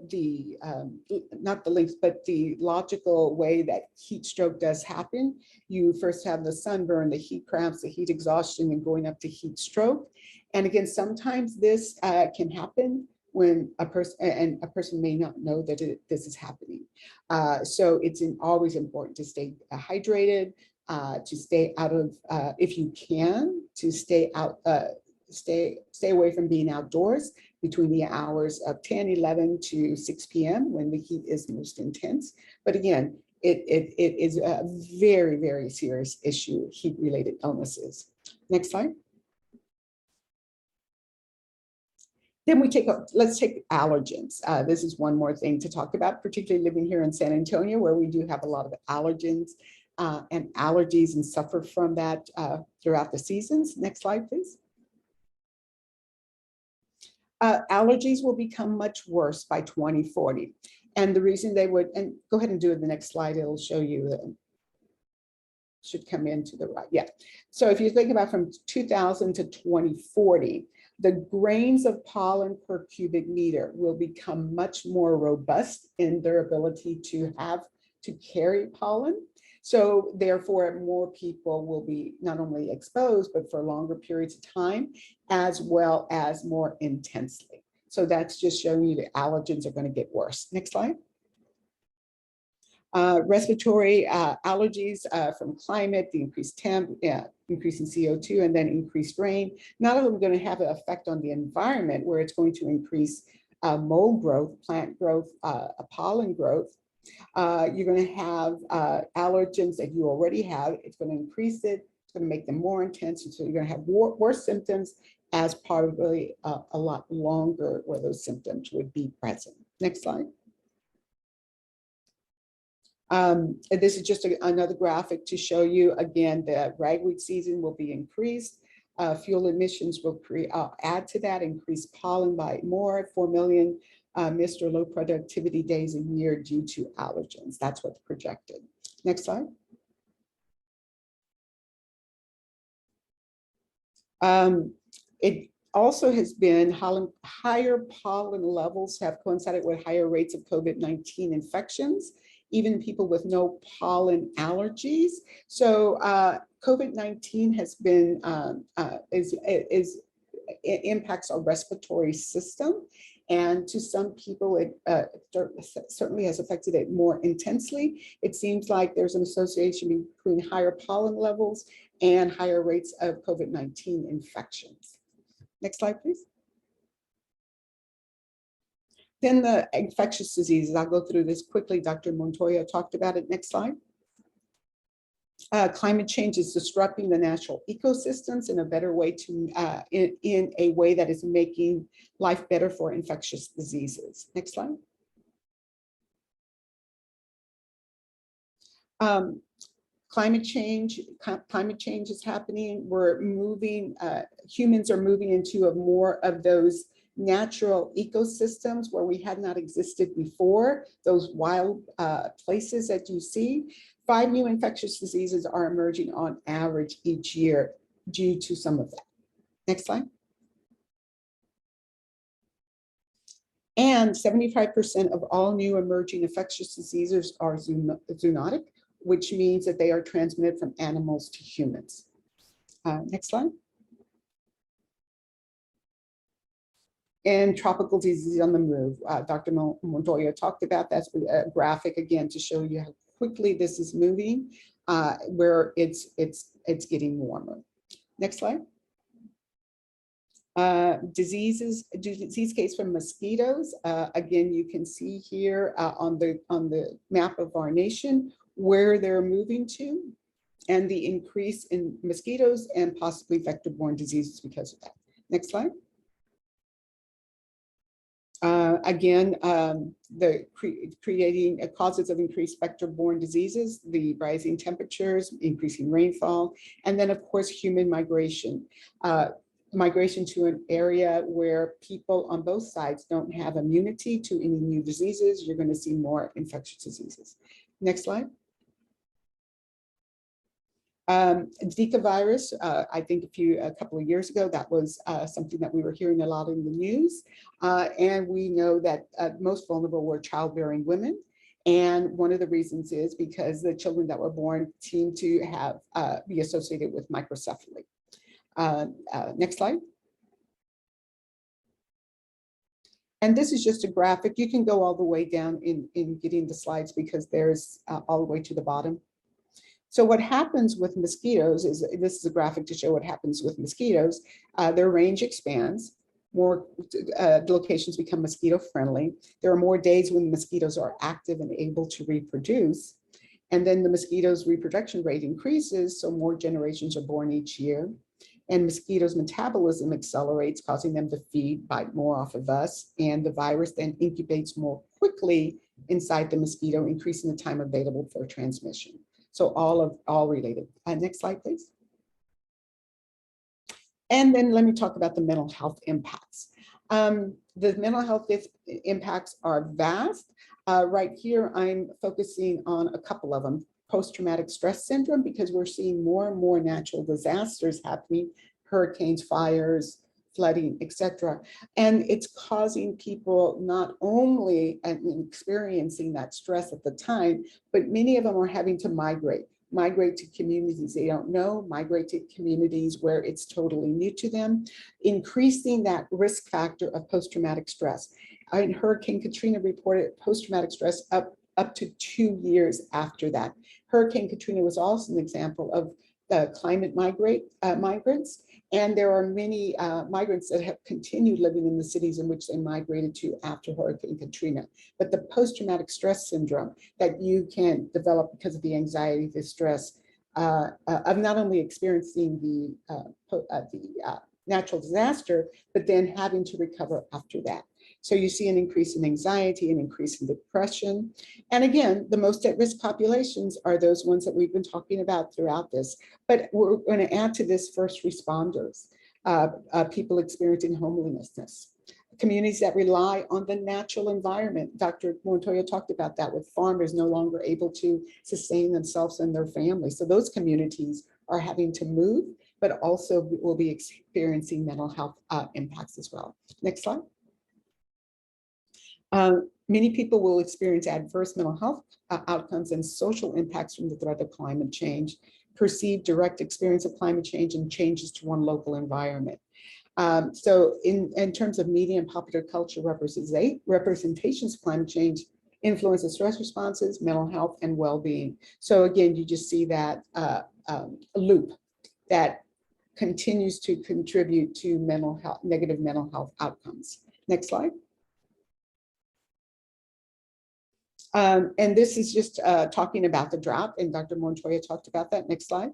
the links, but the logical way that heat stroke does happen. You first have the sunburn, the heat cramps, the heat exhaustion, and going up to heat stroke. And again, sometimes this can happen when a person may not know that this is happening. So it's always important to stay hydrated, to stay out of, if you can, to stay out, stay away from being outdoors between the hours of 10, 11 to 6 p.m. when the heat is most intense. But again, it is a very, very serious issue, heat-related illnesses. Next slide. Then let's take allergens. This is one more thing to talk about, particularly living here in San Antonio, where we do have a lot of allergens and allergies and suffer from that throughout the seasons. Next slide, please. Allergies will become much worse by 2040. And the reason they would, and go ahead and do it the next slide, it'll show you that. Should come into the right, yeah. So if you think about from 2000 to 2040, the grains of pollen per cubic meter will become much more robust in their ability to carry pollen. So therefore, more people will be not only exposed, but for longer periods of time, as well as more intensely. So that's just showing you the allergens are going to get worse. Next slide. Respiratory allergies from climate, the increased temp, increase in CO2, and then increased rain. Not only are going to have an effect on the environment where it's going to increase mold growth, plant growth, pollen growth. You're going to have allergens that you already have. It's going to increase it. It's going to make them more intense. And so you're going to have worse symptoms as probably a lot longer where those symptoms would be present. Next slide. This is just another graphic to show you, again, that ragweed season will be increased. Fuel emissions will add to that, increase pollen by more, 4 million missed or low productivity days a year due to allergens. That's what's projected. Next slide. It also has been higher pollen levels have coincided with higher rates of COVID-19 infections, even people with no pollen allergies. So COVID-19 has been, it impacts our respiratory system. And to some people, it certainly has affected it more intensely. It seems like there's an association between higher pollen levels and higher rates of COVID-19 infections. Next slide, please. Then the infectious diseases, I'll go through this quickly. Dr. Montoya talked about it. Next slide. Climate change is disrupting the natural ecosystems in a better way in a way that is making life better for infectious diseases. Next slide. Climate change is happening. We're moving, humans are moving into more of those natural ecosystems where we had not existed before, those wild places that you see. 5 new infectious diseases are emerging on average each year due to some of that. Next slide. And 75% of all new emerging infectious diseases are zoonotic, which means that they are transmitted from animals to humans. Next slide. And tropical diseases on the move. Dr. Montoya talked about that. That's a graphic again to show you how quickly this is moving, where it's getting warmer. Next slide. Disease case from mosquitoes. Again, you can see here on the map of our nation where they're moving to, and the increase in mosquitoes and possibly vector-borne diseases because of that. Next slide. Again, the creating causes of increased vector-borne diseases, the rising temperatures, increasing rainfall, and then of course human migration. Migration to an area where people on both sides don't have immunity to any new diseases, you're going to see more infectious diseases. Next slide. Zika virus, I think a couple of years ago, that was something that we were hearing a lot in the news. And we know that most vulnerable were childbearing women. And one of the reasons is because the children that were born seem to have be associated with microcephaly. Next slide. And this is just a graphic. You can go all the way down in getting the slides because there's all the way to the bottom. So what happens with mosquitoes is, this is a graphic to show what happens with mosquitoes. Their range expands, more locations become mosquito friendly. There are more days when mosquitoes are active and able to reproduce. And then the mosquitoes' reproduction rate increases, so more generations are born each year. And mosquitoes' metabolism accelerates, causing them to bite more off of us. And the virus then incubates more quickly inside the mosquito, increasing the time available for transmission. So all related. Next slide, please. And then let me talk about the mental health impacts. The mental health impacts are vast. Right here, I'm focusing on a couple of them. Post-traumatic stress syndrome, because we're seeing more and more natural disasters happening, hurricanes, fires, flooding, etc. And it's causing people not only experiencing that stress at the time, but many of them are having to migrate to communities they don't know, migrate to communities where it's totally new to them, increasing that risk factor of post-traumatic stress. Hurricane Katrina reported post-traumatic stress up to 2 years after that. Hurricane Katrina was also an example of the climate migrants. And there are many migrants that have continued living in the cities in which they migrated to after Hurricane Katrina. But the post-traumatic stress syndrome that you can develop because of the anxiety, the stress of not only experiencing the natural disaster, but then having to recover after that. So you see an increase in anxiety, an increase in depression. And again, the most at-risk populations are those ones that we've been talking about throughout this. But we're going to add to this first responders, people experiencing homelessness, communities that rely on the natural environment. Dr. Montoya talked about that, with farmers no longer able to sustain themselves and their families. So those communities are having to move, but also will be experiencing mental health impacts as well. Next slide. Many people will experience adverse mental health outcomes and social impacts from the threat of climate change, perceived direct experience of climate change, and changes to one local environment. So in terms of media and popular culture representations of climate change influence the stress responses, mental health, and well-being. So again, you just see that loop that continues to contribute to mental health, negative mental health outcomes. Next slide. And this is just talking about the drought, and Dr. Montoya talked about that. Next slide.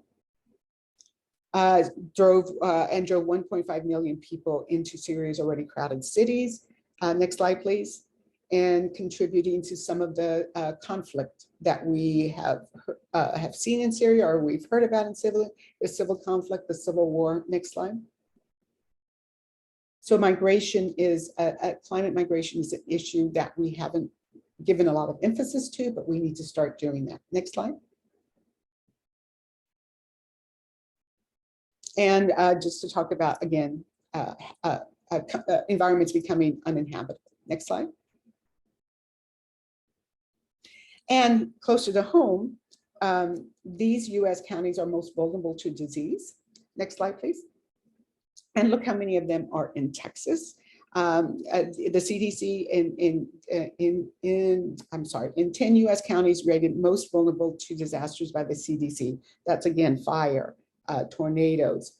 Drove 1.5 million people into Syria's already crowded cities. Next slide, please. And contributing to some of the conflict that we have seen in Syria, or we've heard about in the civil conflict, the civil war. Next slide. So migration is climate migration is an issue that we haven't given a lot of emphasis to, but we need to start doing that. Next slide. And just to talk about, again, environments becoming uninhabitable. Next slide. And closer to home, these US counties are most vulnerable to disease. Next slide, please. And look how many of them are in Texas. The CDC in 10 US counties rated most vulnerable to disasters by the CDC. That's again, fire, tornadoes,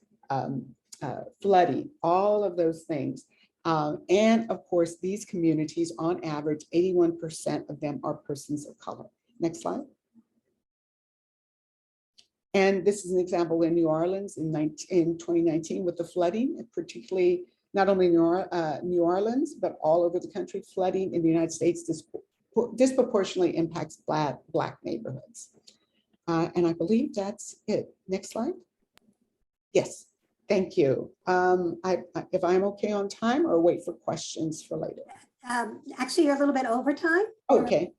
flooding, all of those things. And of course, these communities, on average, 81% of them are persons of color. Next slide. And this is an example in New Orleans in 2019 with the flooding, particularly not only New Orleans, but all over the country. Flooding in the United States disproportionately impacts Black neighborhoods. And I believe that's it. Next slide. Yes, thank you. If I'm okay on time, or wait for questions for later. Actually, you're a little bit over time. Okay.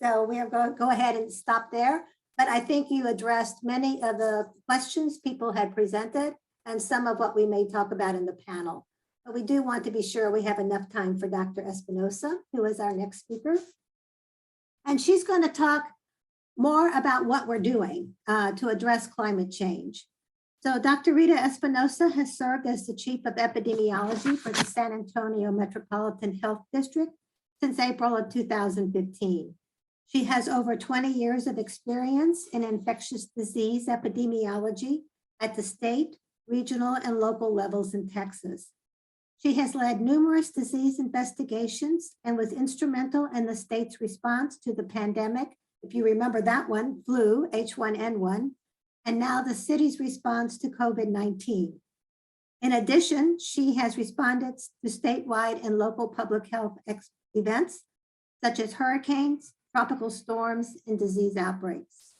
So we are going to go ahead and stop there. But I think you addressed many of the questions people had presented and some of what we may talk about in the panel. But we do want to be sure we have enough time for Dr. Espinosa, who is our next speaker. And she's going to talk more about what we're doing to address climate change. So Dr. Rita Espinosa has served as the Chief of Epidemiology for the San Antonio Metropolitan Health District since April of 2015. She has over 20 years of experience in infectious disease epidemiology at the state, regional, and local levels in Texas. She has led numerous disease investigations and was instrumental in the state's response to the pandemic. If you remember that one, flu, H1N1, and now the city's response to COVID-19. In addition, she has responded to statewide and local public health events, such as hurricanes, tropical storms, and disease outbreaks.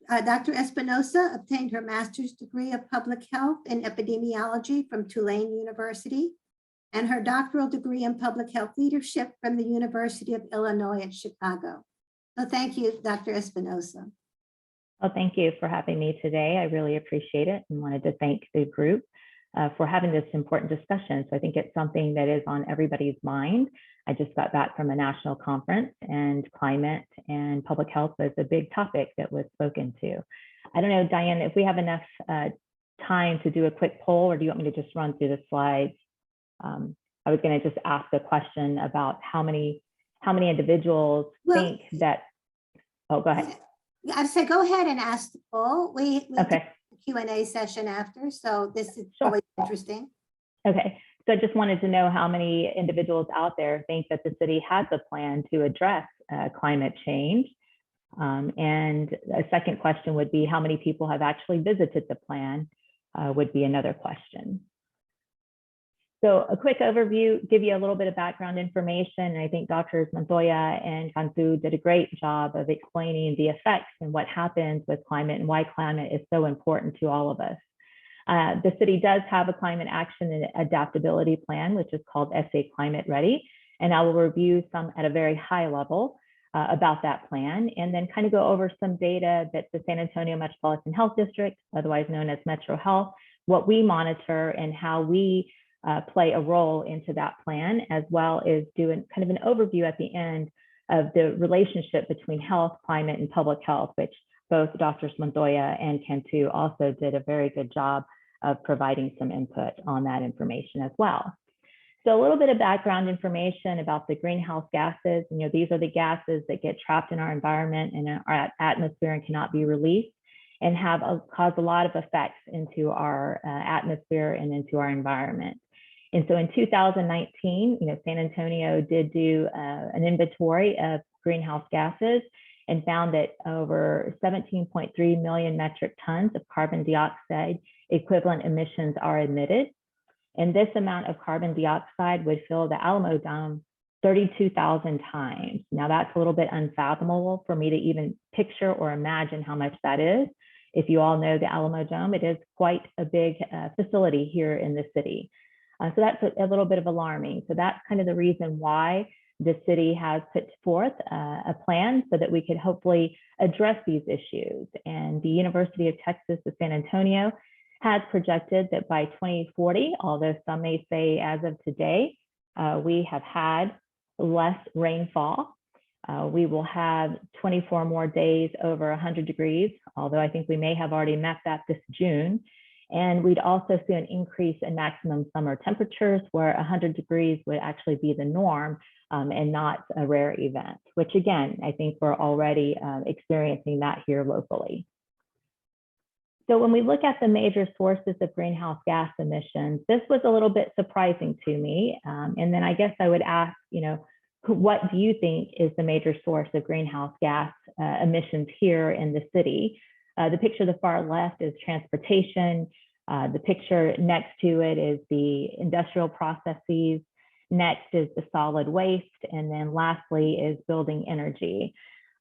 Dr. Espinosa obtained her master's degree of public health and epidemiology from Tulane University and her doctoral degree in public health leadership from the University of Illinois at Chicago. So thank you, Dr. Espinosa. Well, thank you for having me today. I really appreciate it and wanted to thank the group for having this important discussion. So I think it's something that is on everybody's mind. I just got back from a national conference, and climate and public health was a big topic that was spoken to. I don't know, Diane, if we have enough time to do a quick poll, or do you want me to just run through the slides? I was going to just ask the question about how many individuals think that, oh, go ahead. I'd say go ahead and ask the poll. We Okay. do a Q&A session after, so this is Sure. always interesting. Okay, so I just wanted to know how many individuals out there think that the city has a plan to address climate change. And a second question would be how many people have actually visited the plan would be another question. So a quick overview, give you a little bit of background information. And I think Drs. Montoya and Kansu did a great job of explaining the effects and what happens with climate and why climate is so important to all of us. The city does have a climate action and adaptability plan, which is called SA Climate Ready. And I will review some at a very high level about that plan, and then kind of go over some data that the San Antonio Metropolitan Health District, otherwise known as Metro Health, what we monitor and how we play a role into that plan, as well as do kind of an overview at the end of the relationship between health, climate, and public health, which both Drs. Montoya and Cantu also did a very good job of providing some input on that information as well. So a little bit of background information about the greenhouse gases. You know, these are the gases that get trapped in our environment and our atmosphere and cannot be released, and have caused a lot of effects into our atmosphere and into our environment. And so in 2019, San Antonio did do an inventory of greenhouse gases and found that over 17.3 million metric tons of carbon dioxide equivalent emissions are emitted. And this amount of carbon dioxide would fill the Alamo Dome 32,000 times. Now that's a little bit unfathomable for me to even picture or imagine how much that is. If you all know the Alamo Dome, it is quite a big facility here in the city. So that's a little bit of alarming. So that's kind of the reason why the city has put forth a plan so that we could hopefully address these issues. And the University of Texas at San Antonio has projected that by 2040, although some may say as of today, we have had less rainfall. We will have 24 more days over 100 degrees, although I think we may have already met that this June. And we'd also see an increase in maximum summer temperatures where 100 degrees would actually be the norm and not a rare event, which again, I think we're already experiencing that here locally. So when we look at the major sources of greenhouse gas emissions, this was a little bit surprising to me. And then I guess I would ask, what do you think is the major source of greenhouse gas emissions here in the city? The picture to the far left is transportation. The picture next to it is the industrial processes. Next is the solid waste. And then lastly is building energy.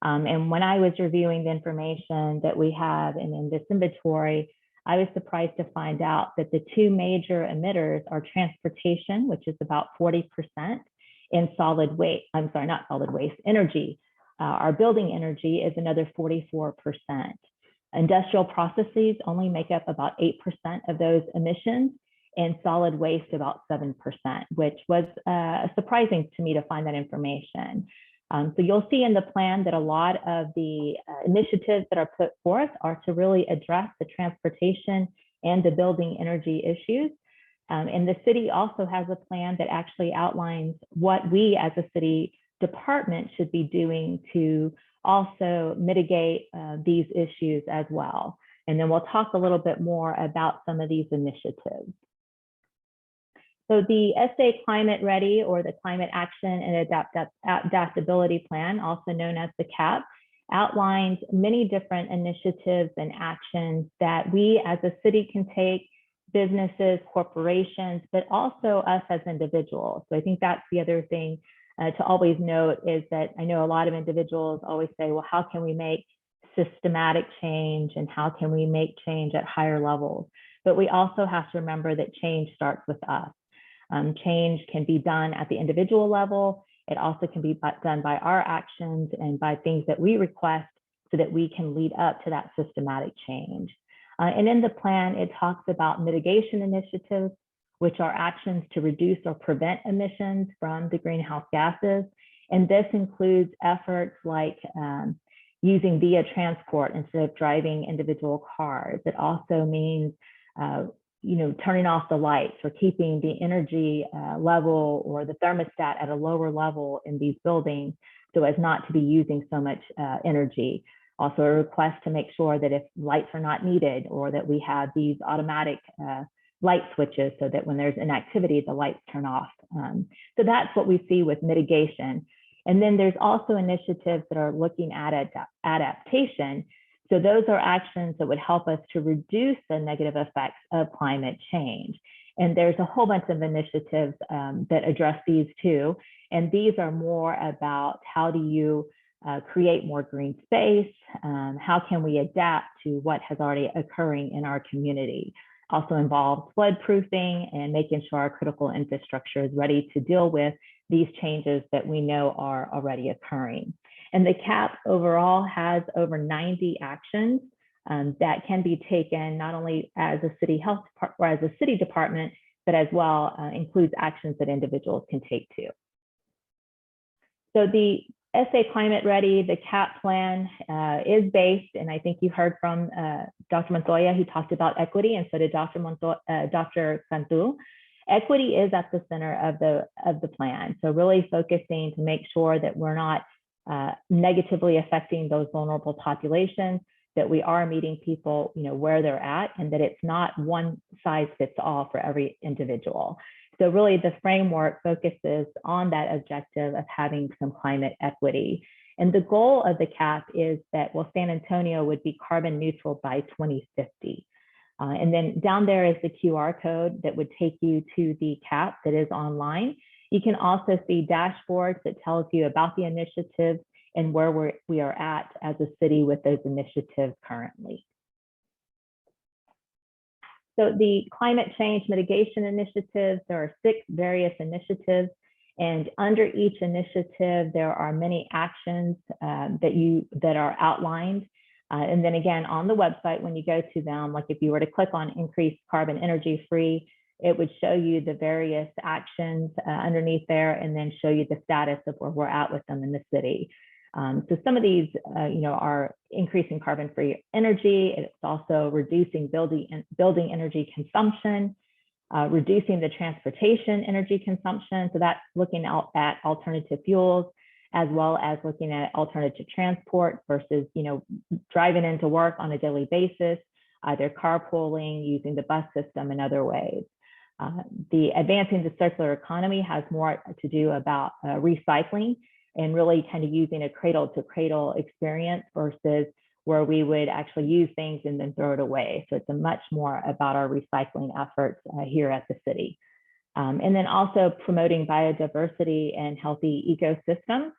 And when I was reviewing the information that we have in this inventory, I was surprised to find out that the two major emitters are transportation, which is about 40%, and solid waste, not solid waste, energy. Our building energy is another 44%. Industrial processes only make up about 8% of those emissions, and solid waste about 7%, which was surprising to me to find that information. So you'll see in the plan that a lot of the initiatives that are put forth are to really address the transportation and the building energy issues. And the city also has a plan that actually outlines what we as a city department should be doing to also mitigate these issues as well. And then we'll talk a little bit more about some of these initiatives. So the SA Climate Ready, or the Climate Action and Adaptability Plan, also known as the CAP, outlines many different initiatives and actions that we as a city can take, businesses, corporations, but also us as individuals. So I think that's the other thing to always note is that I know a lot of individuals always say, well, how can we make systematic change and how can we make change at higher levels? But we also have to remember that change starts with us. Change can be done at the individual level. It also can be done by our actions and by things that we request so that we can lead up to that systematic change. And in the plan, it talks about mitigation initiatives, which are actions to reduce or prevent emissions from the greenhouse gases. And this includes efforts like using via transport instead of driving individual cars. It also means turning off the lights or keeping the energy level or the thermostat at a lower level in these buildings so as not to be using so much energy. Also a request to make sure that if lights are not needed or that we have these automatic light switches so that when there's inactivity, the lights turn off. So that's what we see with mitigation. And then there's also initiatives that are looking at adaptation. So those are actions that would help us to reduce the negative effects of climate change. And there's a whole bunch of initiatives that address these too. And these are more about how do you create more green space? How can we adapt to what has already occurring in our community? Also involves flood proofing and making sure our critical infrastructure is ready to deal with these changes that we know are already occurring. And the CAP overall has over 90 actions that can be taken not only as a city health or as a city department, but as well includes actions that individuals can take too. So the SA Climate Ready, the CAP plan is based, and I think you heard from Dr. Montoya, he talked about equity, and so did Dr. Cantu. Equity is at the center of the plan. So really focusing to make sure that we're not negatively affecting those vulnerable populations, that we are meeting people where they're at, and that it's not one size fits all for every individual. So really the framework focuses on that objective of having some climate equity. And the goal of the CAP is that, well, San Antonio would be carbon neutral by 2050. And then down there is the QR code that would take you to the CAP that is online. You can also see dashboards that tells you about the initiatives and where we are at as a city with those initiatives currently. So the climate change mitigation initiatives, there are 6 various initiatives, and under each initiative, there are many actions that are outlined. And then again, on the website, when you go to them, like if you were to click on increase carbon energy free, it would show you the various actions underneath there, and then show you the status of where we're at with them in the city. So some of these, are increasing carbon-free energy. It's also reducing building energy consumption, reducing the transportation energy consumption. So that's looking out at alternative fuels, as well as looking at alternative transport versus, driving into work on a daily basis, either carpooling, using the bus system, and other ways. The advancing the circular economy has more to do about recycling and really kind of using a cradle to cradle experience versus where we would actually use things and then throw it away. So it's a much more about our recycling efforts here at the city. And then also promoting biodiversity and healthy ecosystems.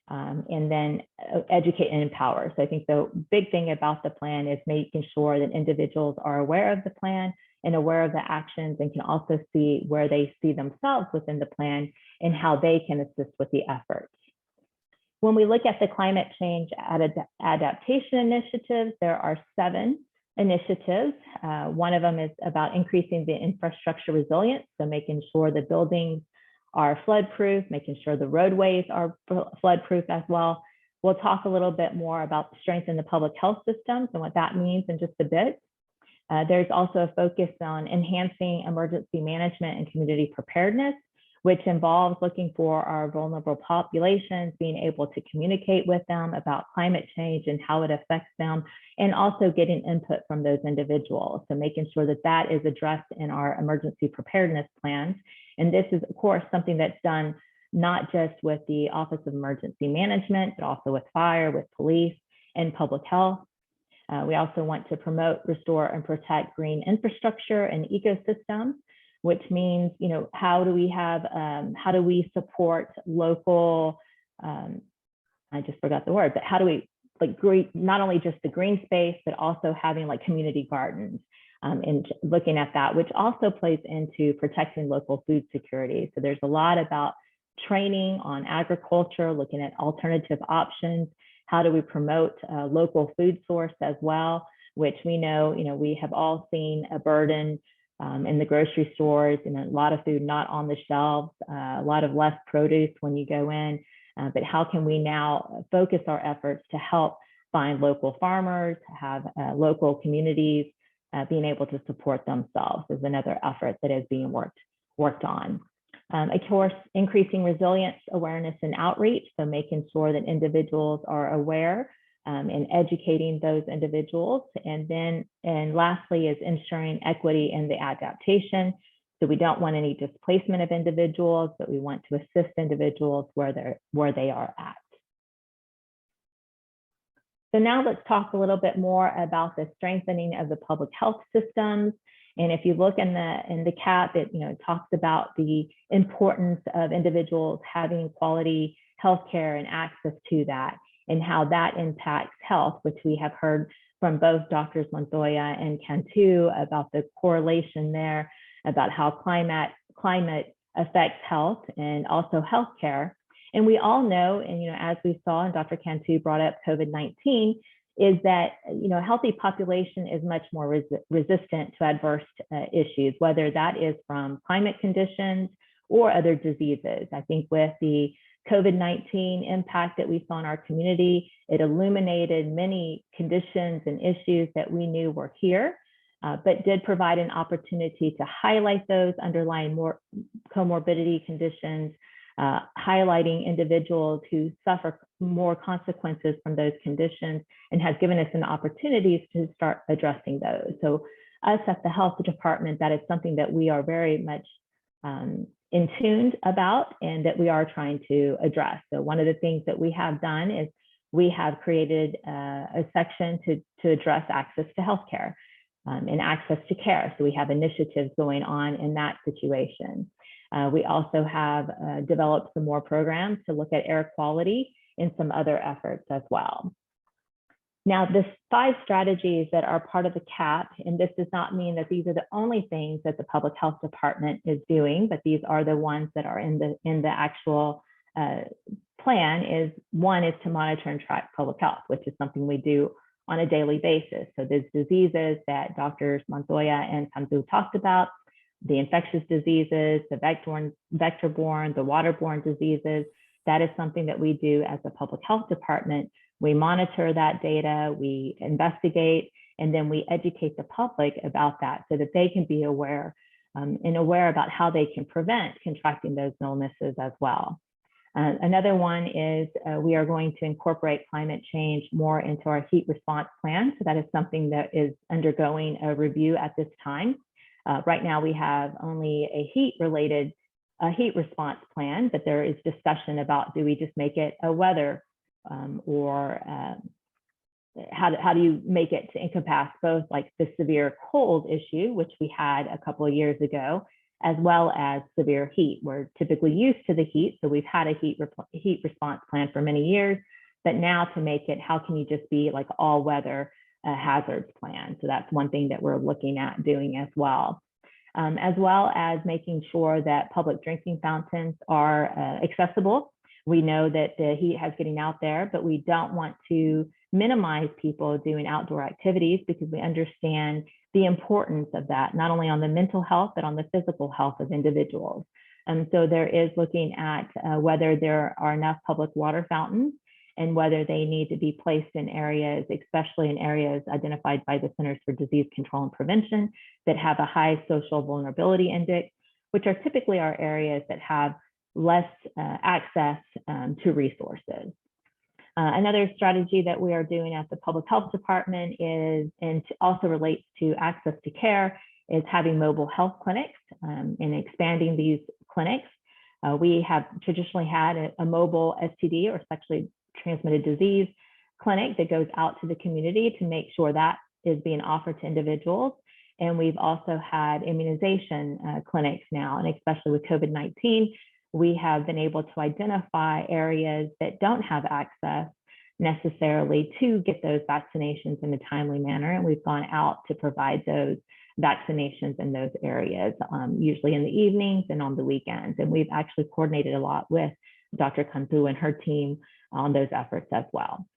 And then educate and empower. So I think the big thing about the plan is making sure that individuals are aware of the plan and aware of the actions, and can also see where they see themselves within the plan and how they can assist with the efforts. When we look at the climate change adaptation initiatives, there are 7 initiatives. One of them is about increasing the infrastructure resilience, so making sure the buildings are flood-proof, making sure the roadways are flood-proof as well. We'll talk a little bit more about strengthening the public health systems and what that means in just a bit. There's also a focus on enhancing emergency management and community preparedness, which involves looking for our vulnerable populations, being able to communicate with them about climate change and how it affects them, and also getting input from those individuals. So making sure that that is addressed in our emergency preparedness plans. And this is, of course, something that's done not just with the Office of Emergency Management, but also with fire, with police, and public health. We also want to promote, restore, and protect green infrastructure and ecosystems, which means, how do we support local, I just forgot the word, but how do we not only just the green space, but also having community gardens and looking at that, which also plays into protecting local food security. So there's a lot about training on agriculture, looking at alternative options. How do we promote local food source as well, which we know, we have all seen a burden in the grocery stores, and a lot of food not on the shelves, a lot of less produce when you go in. But how can we now focus our efforts to help find local farmers, have local communities being able to support themselves is another effort that is being worked on. Of course, increasing resilience, awareness, and outreach. So making sure that individuals are aware and educating those individuals. And lastly is ensuring equity in the adaptation. So we don't want any displacement of individuals, but we want to assist individuals where they are at. So now let's talk a little bit more about the strengthening of the public health systems. And if you look in the CAP, it talks about the importance of individuals having quality healthcare and access to that, and how that impacts health, which we have heard from both Drs. Montoya and Cantu about the correlation there, about how climate affects health and also healthcare. And we all know, and as we saw, and Dr. Cantu brought up COVID-19, is that a healthy population is much more resistant to adverse issues, whether that is from climate conditions or other diseases. I think with the COVID-19 impact that we saw in our community, it illuminated many conditions and issues that we knew were here, but did provide an opportunity to highlight those underlying more comorbidity conditions, highlighting individuals who suffer more consequences from those conditions, and has given us an opportunity to start addressing those. So us at the health department, that is something that we are very much in tuned about and that we are trying to address. So one of the things that we have done is we have created a section to address access to healthcare and access to care. So we have initiatives going on in that situation. We also have developed some more programs to look at air quality and some other efforts as well. Now, the 5 strategies that are part of the CAP, and this does not mean that these are the only things that the Public Health Department is doing, but these are the ones that are in the actual plan. One is to monitor and track public health, which is something we do on a daily basis. So there's diseases that Drs. Montoya and Kanzu talked about, the infectious diseases, the vector-borne, the waterborne diseases. That is something that we do as a Public Health Department. We monitor that data, we investigate, and then we educate the public about that so that they can be aware and aware about how they can prevent contracting those illnesses as well. Another one is we are going to incorporate climate change more into our heat response plan. So that is something that is undergoing a review at this time. Right now we have only a heat response plan, but there is discussion about, do we just make it a weather or how do you make it to encompass both like the severe cold issue, which we had a couple of years ago, as well as severe heat. We're typically used to the heat, so we've had a heat response plan for many years, but now to make it, how can you just be like all weather hazards plan? So that's one thing that we're looking at doing as well as making sure that public drinking fountains are accessible. We know that the heat has getting out there, but we don't want to minimize people doing outdoor activities because we understand the importance of that, not only on the mental health, but on the physical health of individuals. So there is looking at whether there are enough public water fountains and whether they need to be placed in areas, especially in areas identified by the Centers for Disease Control and Prevention that have a high social vulnerability index, which are typically our areas that have less access to resources. Another strategy that we are doing at the Public Health Department is, and also relates to access to care, is having mobile health clinics and expanding these clinics. We have traditionally had a mobile STD or sexually transmitted disease clinic that goes out to the community to make sure that is being offered to individuals. And we've also had immunization clinics now, and especially with COVID-19, we have been able to identify areas that don't have access necessarily to get those vaccinations in a timely manner. And we've gone out to provide those vaccinations in those areas, usually in the evenings and on the weekends. And we've actually coordinated a lot with Dr. Kantu and her team on those efforts as well.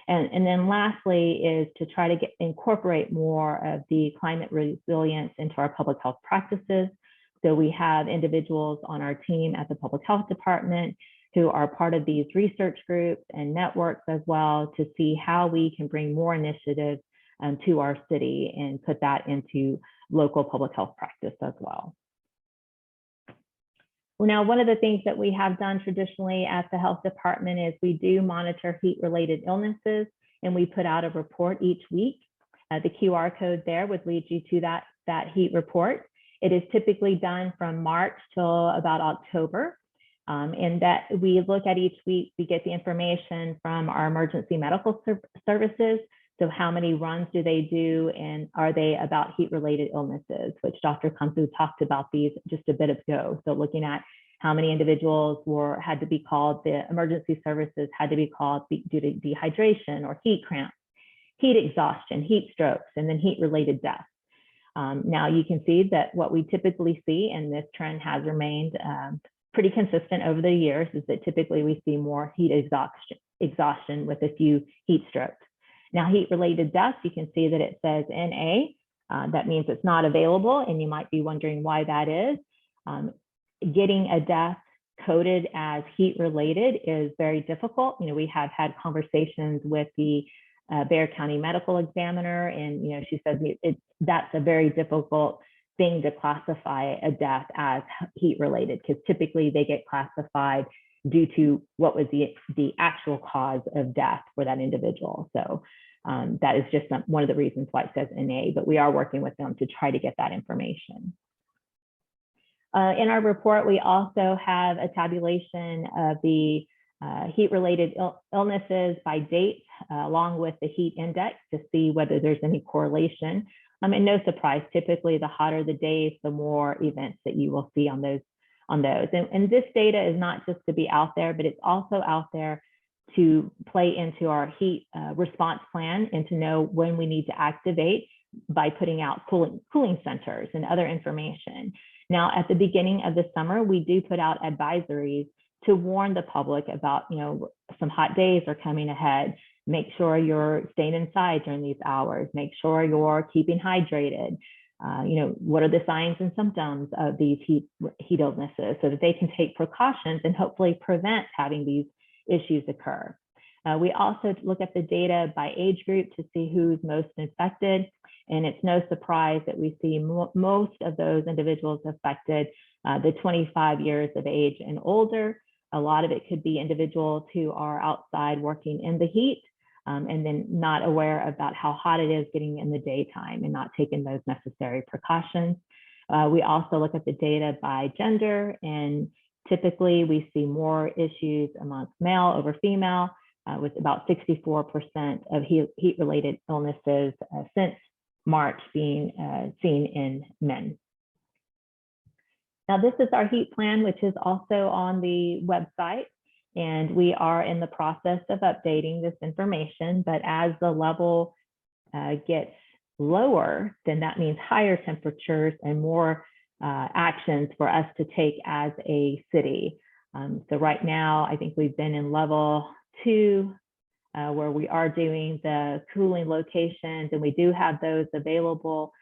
And then lastly is to try to incorporate more of the climate resilience into our public health practices. So we have individuals on our team at the Public Health Department who are part of these research groups and networks as well to see how we can bring more initiatives to our city and put that into local public health practice as well. Now, one of the things that we have done traditionally at the health department is we do monitor heat-related illnesses, and we put out a report each week. The QR code there would lead you to that heat report. It is typically done from March till about October, and that we look at each week. We get the information from our emergency medical services. So how many runs do they do, and are they about heat-related illnesses, which Dr. Kansu talked about these just a bit ago. So looking at how many individuals had to be called, the emergency services had to be called due to dehydration or heat cramps, heat exhaustion, heat strokes, and then heat-related deaths. Now you can see that what we typically see, and this trend has remained pretty consistent over the years, is that typically we see more heat exhaustion with a few heat strokes. Now, heat-related deaths, you can see that it says NA. That means it's not available, and you might be wondering why that is. Getting a death coded as heat-related is very difficult. You know, we have had conversations with the Bexar County Medical Examiner, and she says that's a very difficult thing to classify a death as heat-related, because typically they get classified due to what was the actual cause of death for that individual. So that is just one of the reasons why it says NA, but we are working with them to try to get that information. In our report, we also have a tabulation of the heat-related illnesses by date, along with the heat index to see whether there's any correlation. And no surprise, typically the hotter the days, the more events that you will see on those. And this data is not just to be out there, but it's also out there to play into our heat response plan and to know when we need to activate by putting out cooling centers and other information. Now, at the beginning of the summer, we do put out advisories to warn the public about, some hot days are coming ahead. Make sure you're staying inside during these hours. Make sure you're keeping hydrated. What are the signs and symptoms of these heat illnesses so that they can take precautions and hopefully prevent having these issues occur. We also look at the data by age group to see who's most infected. And it's no surprise that we see most of those individuals affected, the 25 years of age and older. A lot of it could be individuals who are outside working in the heat and then not aware about how hot it is getting in the daytime and not taking those necessary precautions. We also look at the data by gender, and typically we see more issues amongst male over female, with about 64% of heat-related illnesses since March being seen in men. Now, this is our heat plan, which is also on the website, and we are in the process of updating this information. But as the level gets lower, then that means higher temperatures and more actions for us to take as a city. So right now, I think we've been in level 2, where we are doing the cooling locations, and we do have those available.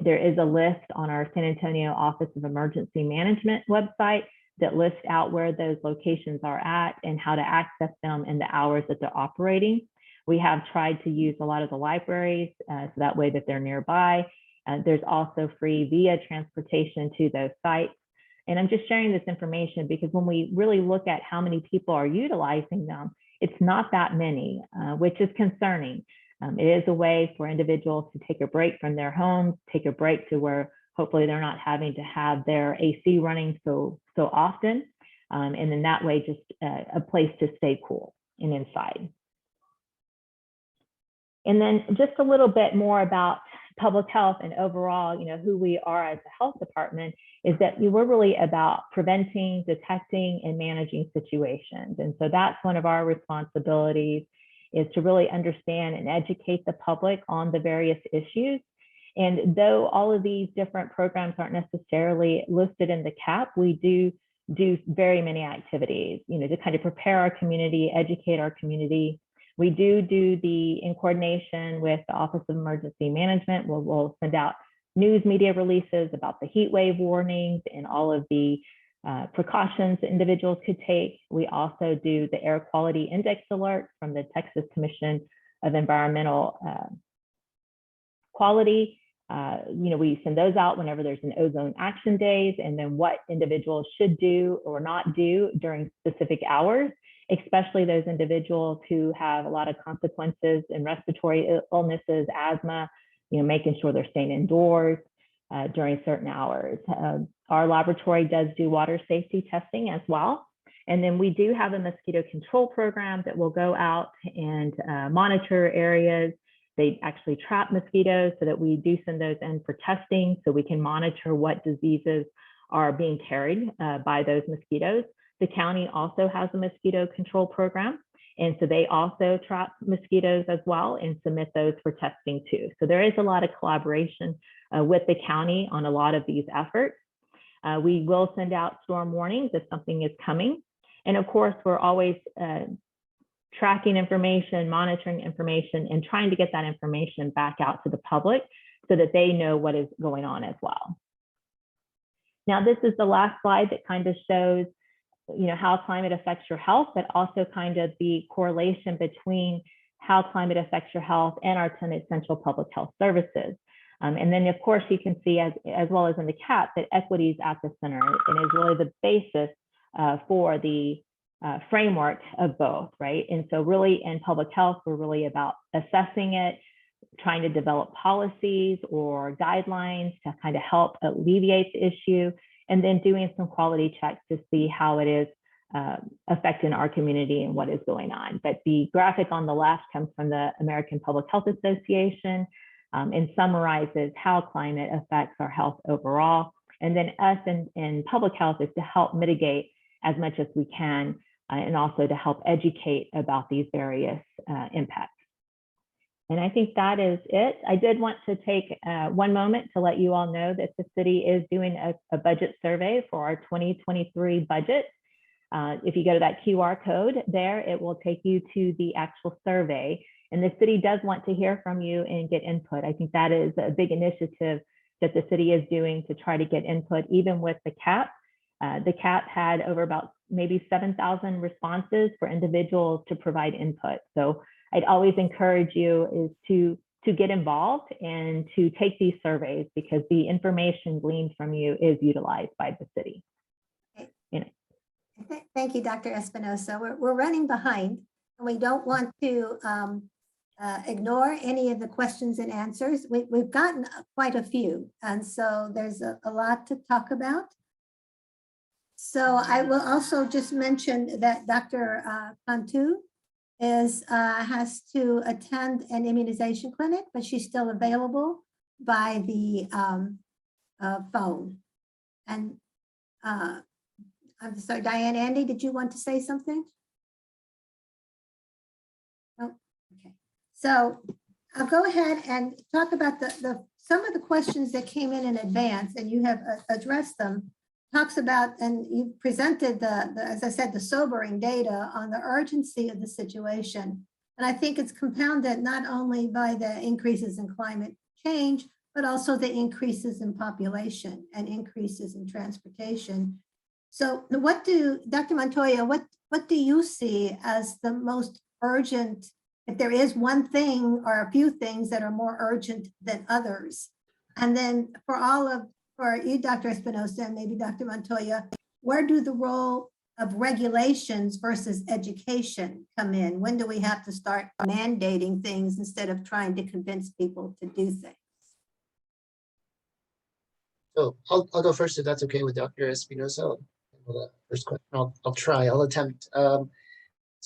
There is a list on our San Antonio Office of Emergency Management website that lists out where those locations are at and how to access them and the hours that they're operating. We have tried to use a lot of the libraries so that way that they're nearby. There's also free via transportation to those sites. And I'm just sharing this information because when we really look at how many people are utilizing them, it's not that many, which is concerning. It is a way for individuals to take a break from their homes, take a break to where hopefully they're not having to have their AC running so often. And in that way, just a place to stay cool and inside. And then just a little bit more about public health and overall, who we are as a health department is that we're really about preventing, detecting, and managing situations. And so that's one of our responsibilities, is to really understand and educate the public on the various issues. And though all of these different programs aren't necessarily listed in the CAP, we do very many activities, to kind of prepare our community, educate our community. We do in coordination with the Office of Emergency Management, we'll send out news media releases about the heat wave warnings and all of the precautions that individuals could take. We also do the air quality index alerts from the Texas Commission of Environmental Quality. We send those out whenever there's an ozone action days, and then what individuals should do or not do during specific hours, especially those individuals who have a lot of consequences and respiratory illnesses, asthma, making sure they're staying indoors during certain hours. Our laboratory does do water safety testing as well. And then we do have a mosquito control program that will go out and monitor areas. They actually trap mosquitoes so that we do send those in for testing so we can monitor what diseases are being carried by those mosquitoes. The county also has a mosquito control program. And so they also trap mosquitoes as well and submit those for testing too. So there is a lot of collaboration with the county on a lot of these efforts. We will send out storm warnings if something is coming. And of course, we're always tracking information, monitoring information, and trying to get that information back out to the public so that they know what is going on as well. Now, this is the last slide that kind of shows how climate affects your health, but also kind of the correlation between how climate affects your health and our 10 essential public health services. And then, of course, you can see as well as in the CAP that equity is at the center and is really the basis for the framework of both, right? And so really in public health, we're really about assessing it, trying to develop policies or guidelines to kind of help alleviate the issue. and then doing some quality checks to see how it is affecting our community and what is going on. But the graphic on the left comes from the American Public Health Association and summarizes how climate affects our health overall. And then us in public health is to help mitigate as much as we can and also to help educate about these various impacts. And I think that is it. I did want to take one moment to let you all know that the city is doing a budget survey for our 2023 budget. If you go to that QR code there, it will take you to the actual survey. And the city does want to hear from you and get input. I think that is a big initiative that the city is doing to try to get input, even with the CAP. The CAP had over about maybe 7,000 responses for individuals to provide input. So I'd always encourage you is to get involved and to take these surveys, because the information gleaned from you is utilized by the city. Thank you, Dr. Espinosa. We're running behind, and we don't want to ignore any of the questions and answers. We've gotten quite a few, and so there's a lot to talk about. So I will also just mention that Dr. Cantu has to attend an immunization clinic, but she's still available by the phone. And I'm sorry, Diane, Andy, did you want to say something? No, okay. So I'll go ahead and talk about some of the questions that came in advance, and you have addressed them. Talks about, and you presented as I said, the sobering data on the urgency of the situation. And I think it's compounded not only by the increases in climate change, but also the increases in population and increases in transportation. So Dr. Montoya, what do you see as the most urgent, if there is one thing or a few things that are more urgent than others? And then for you, Dr. Espinosa, and maybe Dr. Montoya, where do the role of regulations versus education come in? When do we have to start mandating things instead of trying to convince people to do things? So I'll go first if that's okay with Dr. Espinosa. The first question, I'll attempt. So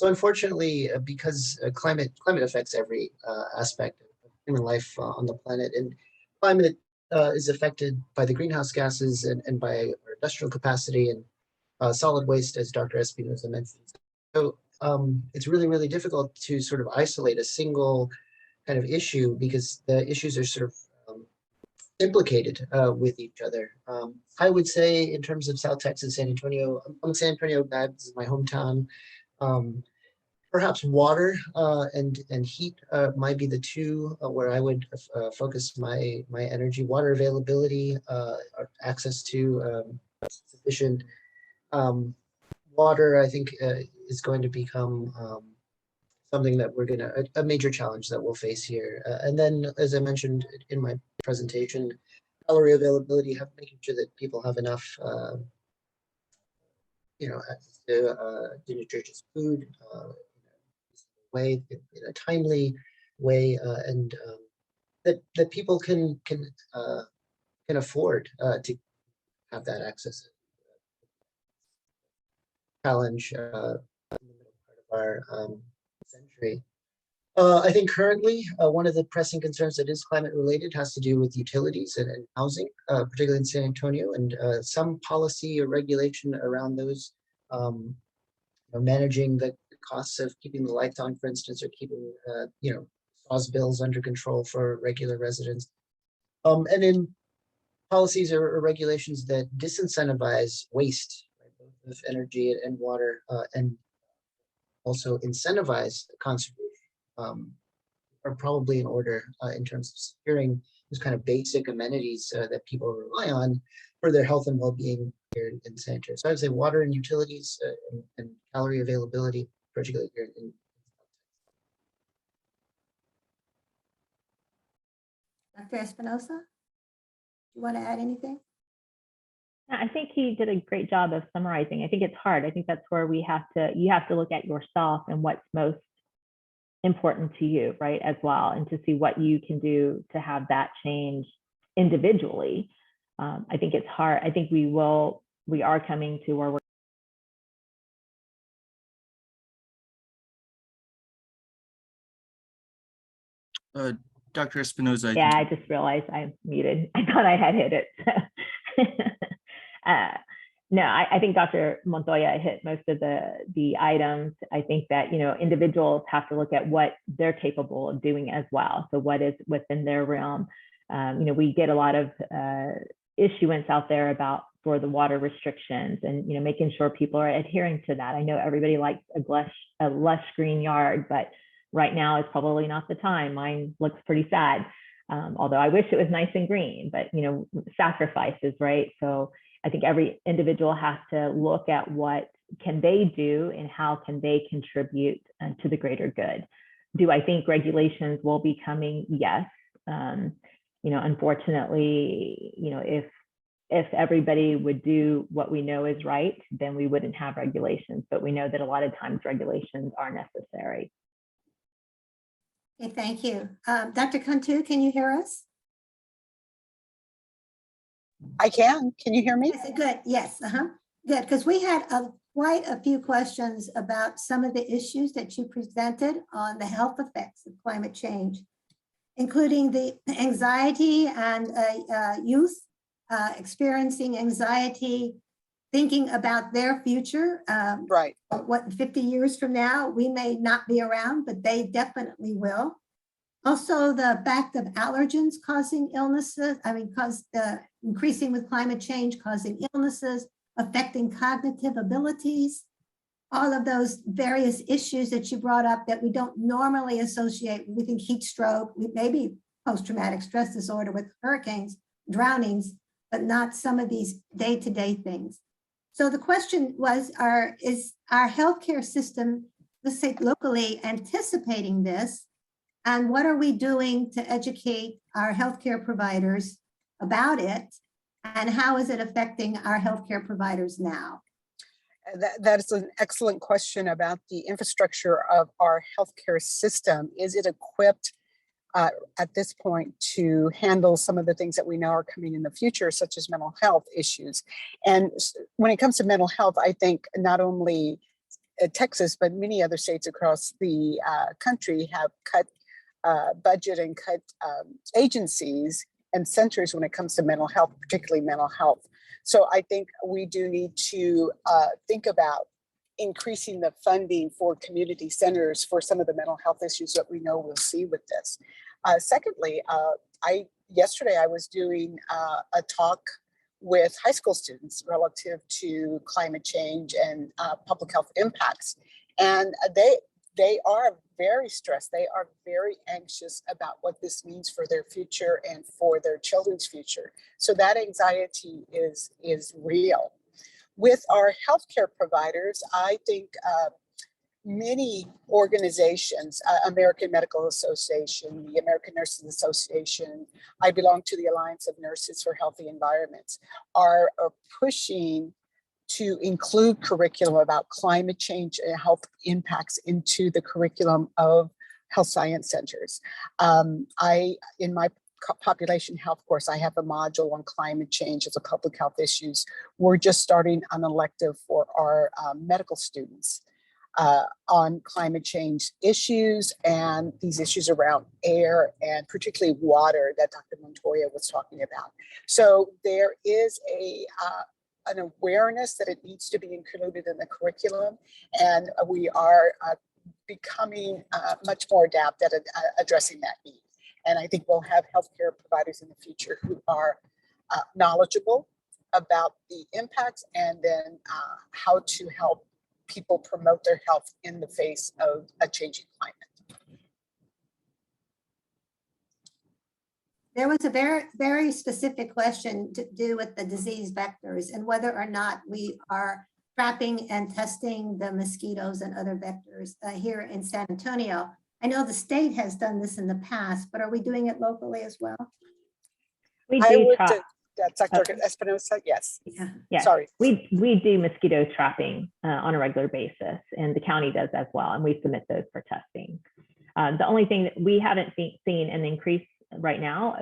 unfortunately, because climate affects every aspect of human life on the planet, and climate is affected by the greenhouse gases and by our industrial capacity and solid waste, as Dr. Espinosa mentioned. So it's really, really difficult to sort of isolate a single kind of issue, because the issues are sort of implicated with each other. I would say in terms of South Texas, San Antonio, I'm San Antonio, that is my hometown. Perhaps water and heat might be the two where I would focus my energy. Water availability, access to sufficient water, I think is going to become something that we're a major challenge that we'll face here. And then, as I mentioned in my presentation, calorie availability, making sure that people have enough access to nutritious food, way, in a timely way, and that people can afford to have that access. Challenge in the middle part of our century. I think currently one of the pressing concerns that is climate related has to do with utilities and housing, particularly in San Antonio, and some policy or regulation around those, managing the costs of keeping the lights on, for instance, or keeping SAWS bills under control for regular residents. And in policies or regulations that disincentivize waste, right, both of energy and water, and also incentivize conservation, are probably in order in terms of securing those kind of basic amenities that people rely on for their health and well-being here in San Antonio. So I would say water and utilities and calorie availability, particularly here in Dr. Espinosa, you want to add anything? I think he did a great job of summarizing. I think it's hard. I think that's where you have to look at yourself and what's most important to you, right, as well, and to see what you can do to have that change individually. I think it's hard. I think we are coming to where we're Dr. Espinoza, yeah, I just realized I'm muted. I thought I had hit it. No, I think Dr. Montoya hit most of the items. I think that, individuals have to look at what they're capable of doing as well. So what is within their realm? We get a lot of issuance out there for the water restrictions and, making sure people are adhering to that. I know everybody likes a lush green yard, but right now is probably not the time. Mine looks pretty sad. Although I wish it was nice and green, but sacrifices, right? So I think every individual has to look at what can they do and how can they contribute to the greater good. Do I think regulations will be coming? Yes. Unfortunately, if everybody would do what we know is right, then we wouldn't have regulations. But we know that a lot of times regulations are necessary. Okay, thank you. Dr. Cantu, can you hear us? I can. Can you hear me? Yes, good. Yes. Good. Because we had quite a few questions about some of the issues that you presented on the health effects of climate change, including the anxiety and youth experiencing anxiety, thinking about their future. Right. 50 years from now, we may not be around, but they definitely will. Also, the fact of allergens causing illnesses, increasing with climate change, causing illnesses, affecting cognitive abilities, all of those various issues that you brought up that we don't normally associate. We think heat stroke, maybe post-traumatic stress disorder with hurricanes, drownings, but not some of these day-to-day things. So the question was, is our healthcare system, let's say locally, anticipating this? And what are we doing to educate our healthcare providers about it? And how is it affecting our healthcare providers now? That is an excellent question about the infrastructure of our healthcare system. Is it equipped at this point to handle some of the things that we know are coming in the future, such as mental health issues? And when it comes to mental health, I think not only Texas, but many other states across the country have cut budget and cut agencies and centers when it comes to mental health, particularly mental health. So I think we do need to think about increasing the funding for community centers for some of the mental health issues that we know we'll see with this. Secondly, yesterday I was doing a talk with high school students relative to climate change and public health impacts. And they are very stressed. They are very anxious about what this means for their future and for their children's future. So that anxiety is real. With our healthcare providers, I think many organizations, American Medical Association, the American Nurses Association, I belong to the Alliance of Nurses for Healthy Environments, are pushing to include curriculum about climate change and health impacts into the curriculum of health science centers. In my population health course, I have a module on climate change as a public health issues. We're just starting an elective for our medical students on climate change issues and these issues around air and particularly water that Dr. Montoya was talking about. So there is an awareness that it needs to be included in the curriculum, and we are becoming much more adept at addressing that need. And I think we'll have healthcare providers in the future who are knowledgeable about the impacts and then how to help people promote their health in the face of a changing climate. There was a very, very specific question to do with the disease vectors and whether or not we are trapping and testing the mosquitoes and other vectors here in San Antonio. I know the state has done this in the past, but are we doing it locally as well? We do Dr. Espinoza, yes. Yeah. Yes. Sorry. We do mosquito trapping on a regular basis, and the county does as well, and we submit those for testing. The only thing that we haven't seen an increase right now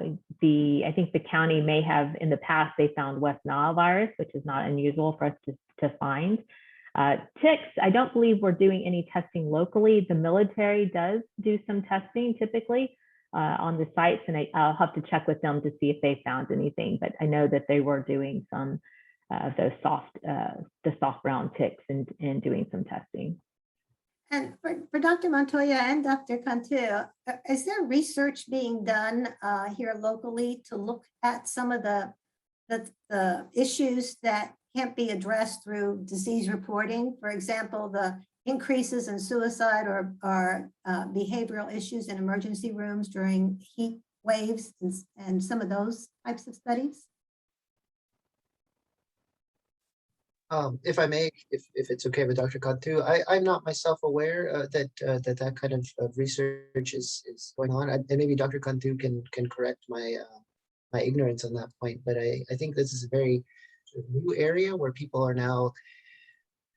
I think the county may have in the past, they found West Nile virus, which is not unusual for us to find. Ticks, I don't believe we're doing any testing locally. The military does do some testing typically on the sites, and I'll have to check with them to see if they found anything, but I know that they were doing some of those the soft brown ticks and doing some testing. And for Dr. Montoya and Dr. Cantu, is there research being done here locally to look at some of the issues that can't be addressed through disease reporting? For example, the increases in suicide or behavioral issues in emergency rooms during heat waves and some of those types of studies? If I may, if it's okay with Dr. Cantu, I'm not myself aware that kind of research is going on. And maybe Dr. Cantu can correct my my ignorance on that point. But I think this is a very sort of new area where people are now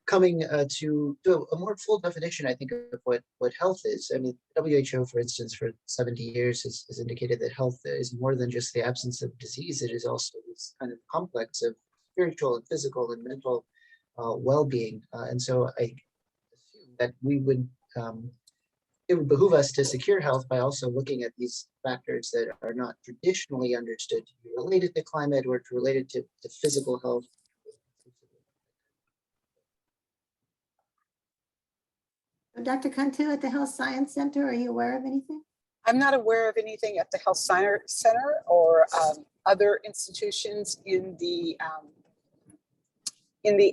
coming to a more full definition, I think, of what health is. I mean, WHO, for instance, for 70 years has indicated that health is more than just the absence of disease. It is also this kind of complex of spiritual and physical and mental well-being. And so I assume that we would, it would behoove us to secure health by also looking at these factors that are not traditionally understood to be related to climate or related to physical health. Dr. Cantu at the Health Science Center, are you aware of anything? I'm not aware of anything at the Health Center or other institutions in the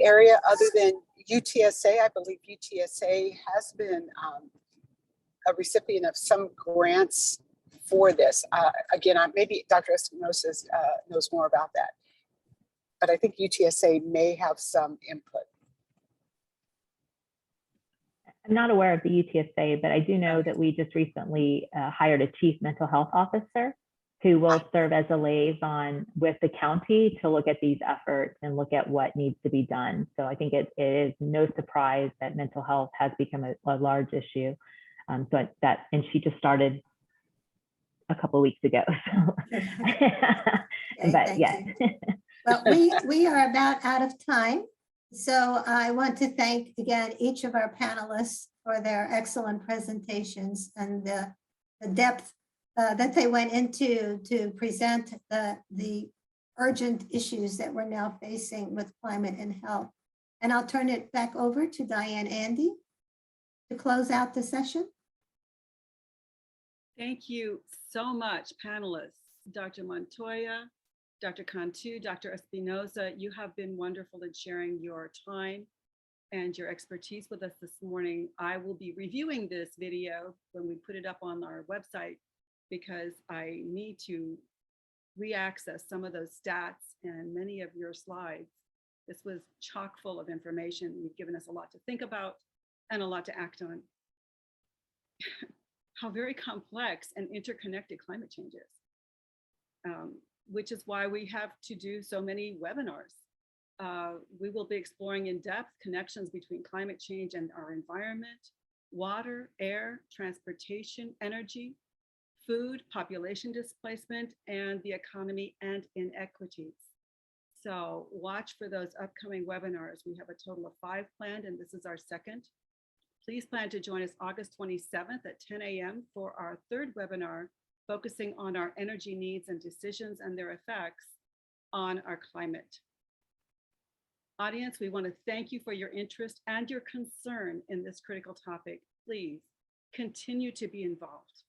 area other than UTSA. I believe UTSA has been a recipient of some grants for this. Again, maybe Dr. Espinosa knows more about that, but I think UTSA may have some input. I'm not aware of the UTSA, but I do know that we just recently hired a chief mental health officer who will serve as a liaison with the county to look at these efforts and look at what needs to be done. So I think it is no surprise that mental health has become a large issue. And she just started a couple of weeks ago. So. Okay, but yes. Well, we are about out of time. So I want to thank again each of our panelists for their excellent presentations and the depth that they went into to present the urgent issues that we're now facing with climate and health. And I'll turn it back over to Diane Andy to close out the session. Thank you so much, panelists. Dr. Montoya, Dr. Cantu, Dr. Espinosa, you have been wonderful in sharing your time and your expertise with us this morning. I will be reviewing this video when we put it up on our website because I need to re-access some of those stats and many of your slides. This was chock full of information. You've given us a lot to think about and a lot to act on. How very complex and interconnected climate change is. Which is why we have to do so many webinars. We will be exploring in depth connections between climate change and our environment, water, air, transportation, energy, food, population displacement, and the economy and inequities. So watch for those upcoming webinars. We have a total of 5 planned, and this is our second. Please plan to join us August 27th at 10 a.m. for our 3rd webinar, focusing on our energy needs and decisions and their effects on our climate. Audience, we want to thank you for your interest and your concern in this critical topic. Please continue to be involved.